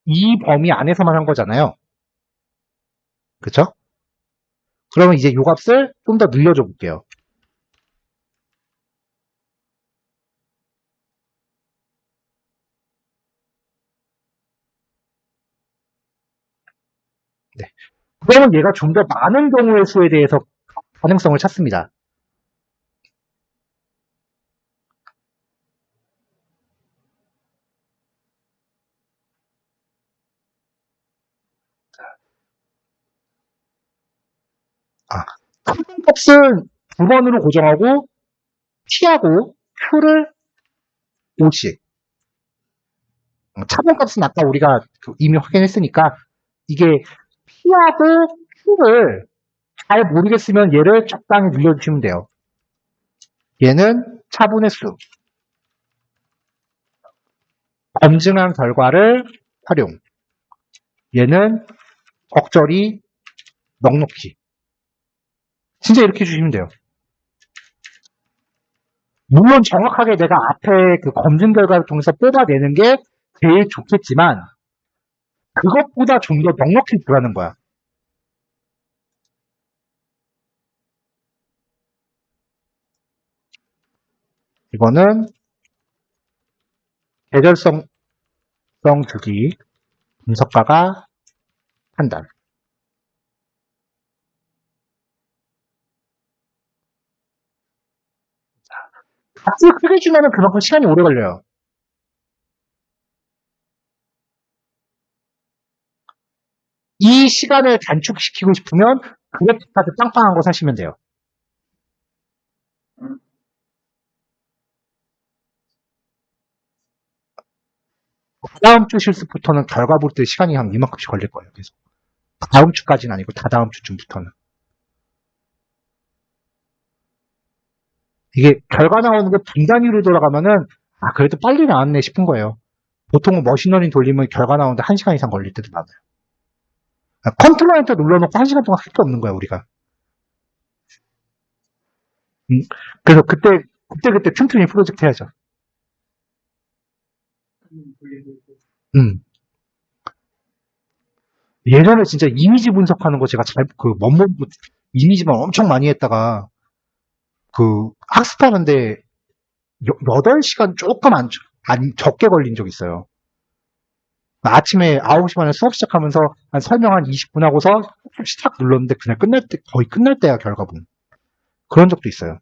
이 범위 안에서만 한 거잖아요. 그쵸? 그러면 이제 요 값을 좀 더 늘려줘 볼게요. 네. 그러면 얘가 좀 더 많은 경우의 수에 대해서 가능성을 찾습니다. 값은 9번으로 고정하고 T하고 Q를 5씩. 차분값은 아까 우리가 이미 확인했으니까 이게 P하고 Q를 잘 모르겠으면 얘를 적당히 늘려주시면 돼요. 얘는 차분의 수. 검증한 결과를 활용. 얘는 적절히 넉넉히. 진짜 이렇게 해주시면 돼요. 물론 정확하게 내가 앞에 그 검증 결과를 통해서 뽑아내는 게 제일 좋겠지만 그것보다 좀 더 넉넉히 들어가는 거야. 이거는 계절성 주기 분석가가 판단. 값을 크게 주면 그만큼 시간이 오래 걸려요. 이 시간을 단축시키고 싶으면 그래픽카드 빵빵한 거 사시면 돼요. 다음 주 실습부터는 결과 볼 때 시간이 한 이만큼씩 걸릴 거예요. 계속. 다음 주까지는 아니고 다다음 주쯤부터는. 이게 결과 나오는 게 분단위로 돌아가면은 아 그래도 빨리 나왔네 싶은 거예요. 보통은 머신러닝 돌리면 결과 나오는데 1시간 이상 걸릴 때도 많아요. 컨트롤 엔터 눌러놓고 1시간 동안 할 게 없는 거야 우리가. 그래서 그때 틈틈이 프로젝트 해야죠. 음. 예전에 진짜 이미지 분석하는 거 제가 원본 이미지만 엄청 많이 했다가 학습하는데 8시간 조금 적게 걸린 적 있어요. 아침에 9시 반에 수업 시작하면서 설명 한 20분 하고서 시작 눌렀는데 그냥 거의 끝날 때야 결과본. 그런 적도 있어요.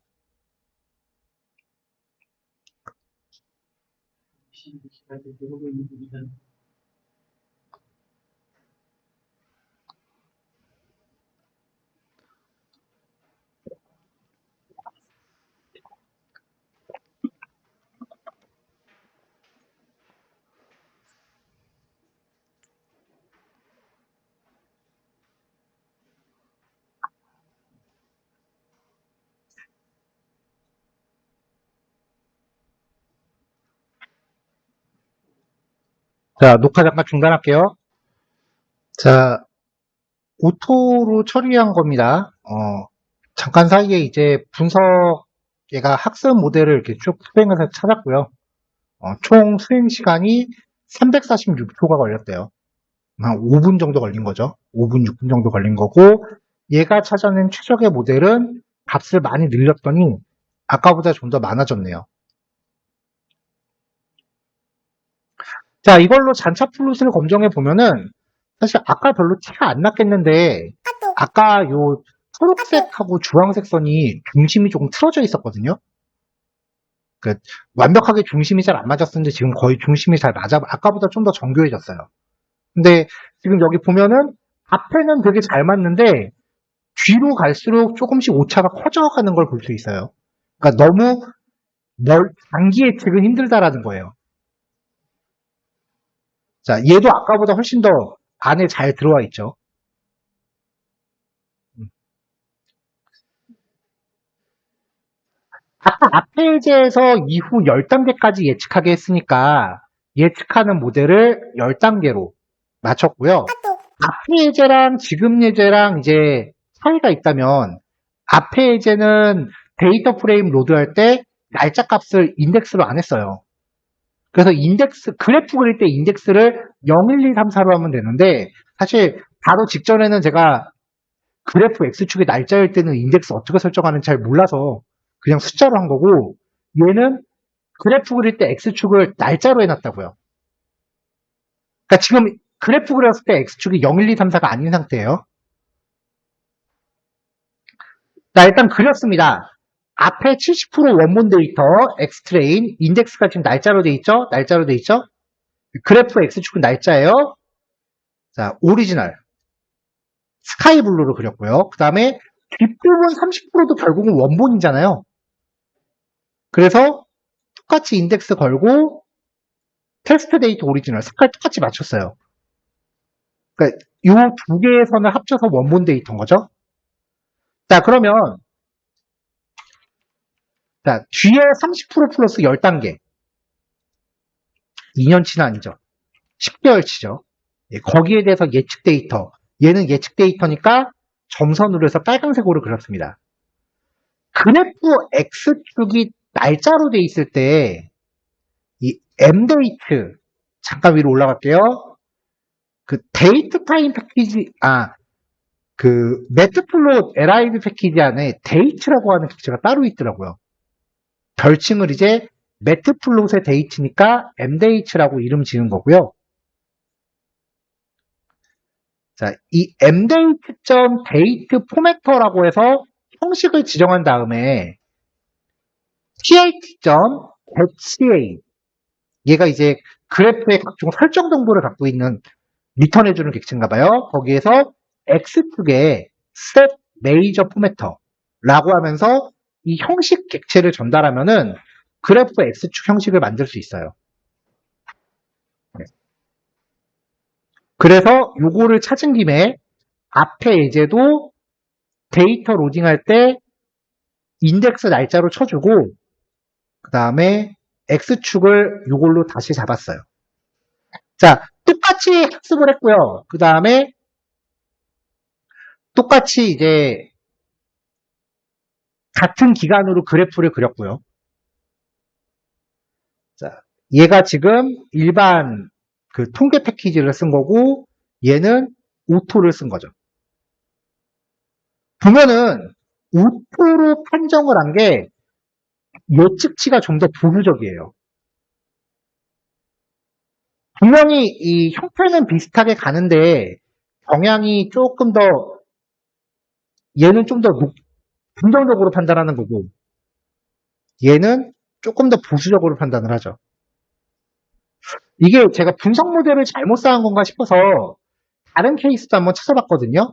자, 녹화 잠깐 중단할게요. 자, 오토로 처리한 겁니다. 잠깐 사이에 이제 얘가 학습 모델을 이렇게 쭉 수행해서 찾았고요. 총 수행 시간이 346초가 걸렸대요. 한 5분 정도 걸린 거죠. 5분, 6분 정도 걸린 거고, 얘가 찾아낸 최적의 모델은 값을 많이 늘렸더니 아까보다 좀 더 많아졌네요. 자, 이걸로 잔차 플롯을 검정해 보면은 사실 아까 별로 티가 안 났겠는데 아까 요 초록색하고 주황색 선이 중심이 조금 틀어져 있었거든요. 그 완벽하게 중심이 잘 안 맞았었는데 지금 거의 중심이 잘 맞아 아까보다 좀 더 정교해졌어요. 근데 지금 여기 보면은 앞에는 되게 잘 맞는데 뒤로 갈수록 조금씩 오차가 커져가는 걸 볼 수 있어요. 그러니까 너무 장기 예측은 힘들다라는 거예요. 자, 얘도 아까보다 훨씬 더 안에 잘 들어와 있죠. 아까 앞에 이제에서 이후 10단계까지 예측하게 했으니까 예측하는 모델을 10단계로 맞췄고요. 앞에 예제랑 지금 예제랑 이제 차이가 있다면 앞에 예제는 데이터 프레임 로드할 때 날짜 값을 인덱스로 안 했어요. 그래서 그래프 그릴 때 인덱스를 0, 1, 2, 3, 4로 하면 되는데 사실 바로 직전에는 제가 그래프 X축이 날짜일 때는 인덱스 어떻게 설정하는지 잘 몰라서 그냥 숫자로 한 거고 얘는 그래프 그릴 때 X축을 날짜로 해놨다고요. 그러니까 지금 그래프 그렸을 때 X축이 0, 1, 2, 3, 4가 아닌 상태예요. 자, 일단 그렸습니다. 앞에 70% 원본 데이터, X트레인, 인덱스가 지금 날짜로 돼 있죠? 날짜로 돼 있죠? 그래프 X축은 날짜예요. 자, 오리지널. 스카이블루로 그렸고요. 그 다음에 뒷부분 30%도 결국은 원본이잖아요. 그래서 똑같이 인덱스 걸고 테스트 데이터 오리지널 색깔 똑같이 맞췄어요. 그러니까 이 두 개의 선을 합쳐서 원본 데이터인 거죠. 자, 그러면 자, 뒤에 30% 플러스 10단계. 2년치는 아니죠. 10개월치죠. 예, 거기에 대해서 예측 데이터. 얘는 예측 데이터니까 점선으로 해서 빨간색으로 그렸습니다. 그래프 X축이 날짜로 돼 있을 때 이 m데이트 잠깐 위로 올라갈게요. 그 데이트 타임 패키지 그 매트플롯 LIB 패키지 안에 데이트라고 하는 객체가 따로 있더라고요. 별칭을 이제 매트플롯의 데이트니까 m데이트라고 이름 지은 거고요. 자, 이 mdate.date 포매터라고 해서 형식을 지정한 다음에 tit.getCA 얘가 이제 그래프의 각종 설정 정보를 갖고 있는 리턴해주는 객체인가 봐요. 거기에서 X축에 set major 포매터라고 하면서 이 형식 객체를 전달하면은 그래프 X축 형식을 만들 수 있어요. 그래서 요거를 찾은 김에 앞에 예제도 데이터 로딩할 때 인덱스 날짜로 쳐주고 그 다음에 X축을 요걸로 다시 잡았어요. 자, 똑같이 학습을 했고요. 그 다음에 똑같이 이제 같은 기간으로 그래프를 그렸고요. 자, 얘가 지금 일반 그 통계 패키지를 쓴 거고 얘는 오토를 쓴 거죠. 보면은 오토로 판정을 한 게 예측치가 좀 더 보수적이에요. 분명히 이 형태는 비슷하게 가는데 경향이 조금 더 얘는 좀 더 긍정적으로 판단하는 거고 얘는 조금 더 보수적으로 판단을 하죠. 이게 제가 분석 모델을 잘못 쌓은 건가 싶어서 다른 케이스도 한번 찾아봤거든요.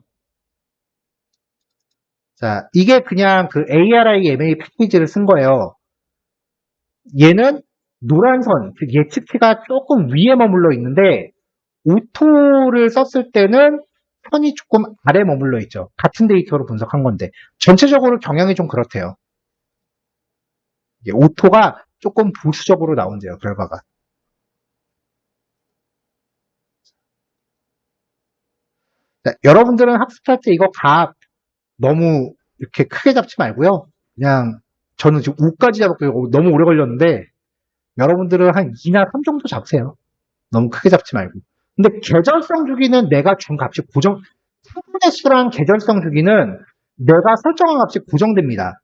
자, 이게 그냥 그 ARIMA 패키지를 쓴 거예요. 얘는 노란 선, 그 예측치가 조금 위에 머물러 있는데 오토를 썼을 때는 선이 조금 아래 머물러 있죠. 같은 데이터로 분석한 건데 전체적으로 경향이 좀 그렇대요. 오토가 조금 보수적으로 나온대요, 결과가. 자, 여러분들은 학습할 때 이거 값 너무 이렇게 크게 잡지 말고요. 그냥 저는 지금 5까지 잡았고 너무 오래 걸렸는데 여러분들은 한 2나 3 정도 잡으세요. 너무 크게 잡지 말고. 근데 계절성 주기는 내가 준 값이 차분의 수랑 계절성 주기는 내가 설정한 값이 고정됩니다.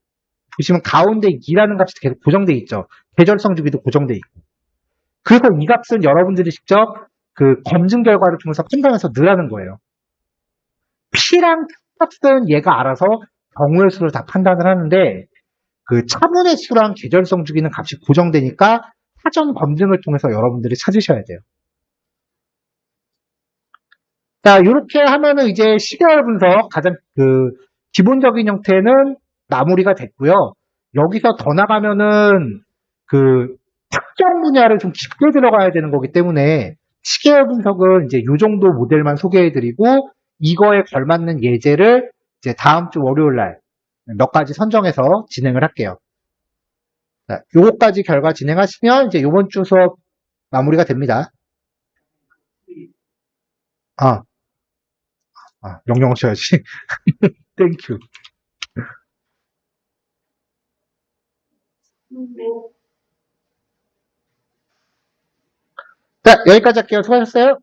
보시면 가운데 2라는 값이 계속 고정돼 있죠. 계절성 주기도 고정돼 있고. 그래서 이 값은 여러분들이 직접 그 검증 결과를 통해서 판단해서 넣으라는 거예요. P랑 값은 얘가 알아서 경우의 수를 다 판단을 하는데 그 차분의 수랑 계절성 주기는 값이 고정되니까 사전 검증을 통해서 여러분들이 찾으셔야 돼요. 자, 이렇게 하면은 이제 시계열 분석 가장 그 기본적인 형태는 마무리가 됐고요. 여기서 더 나가면은 그 특정 분야를 좀 깊게 들어가야 되는 거기 때문에 시계열 분석은 이제 이 정도 모델만 소개해드리고 이거에 걸맞는 예제를 이제 다음 주 월요일 날 몇 가지 선정해서 진행을 할게요. 자, 요거까지 결과 진행하시면 이제 요번 주 수업 마무리가 됩니다. 아, 영영 쳐야지. 땡큐. 자, 여기까지 할게요. 수고하셨어요.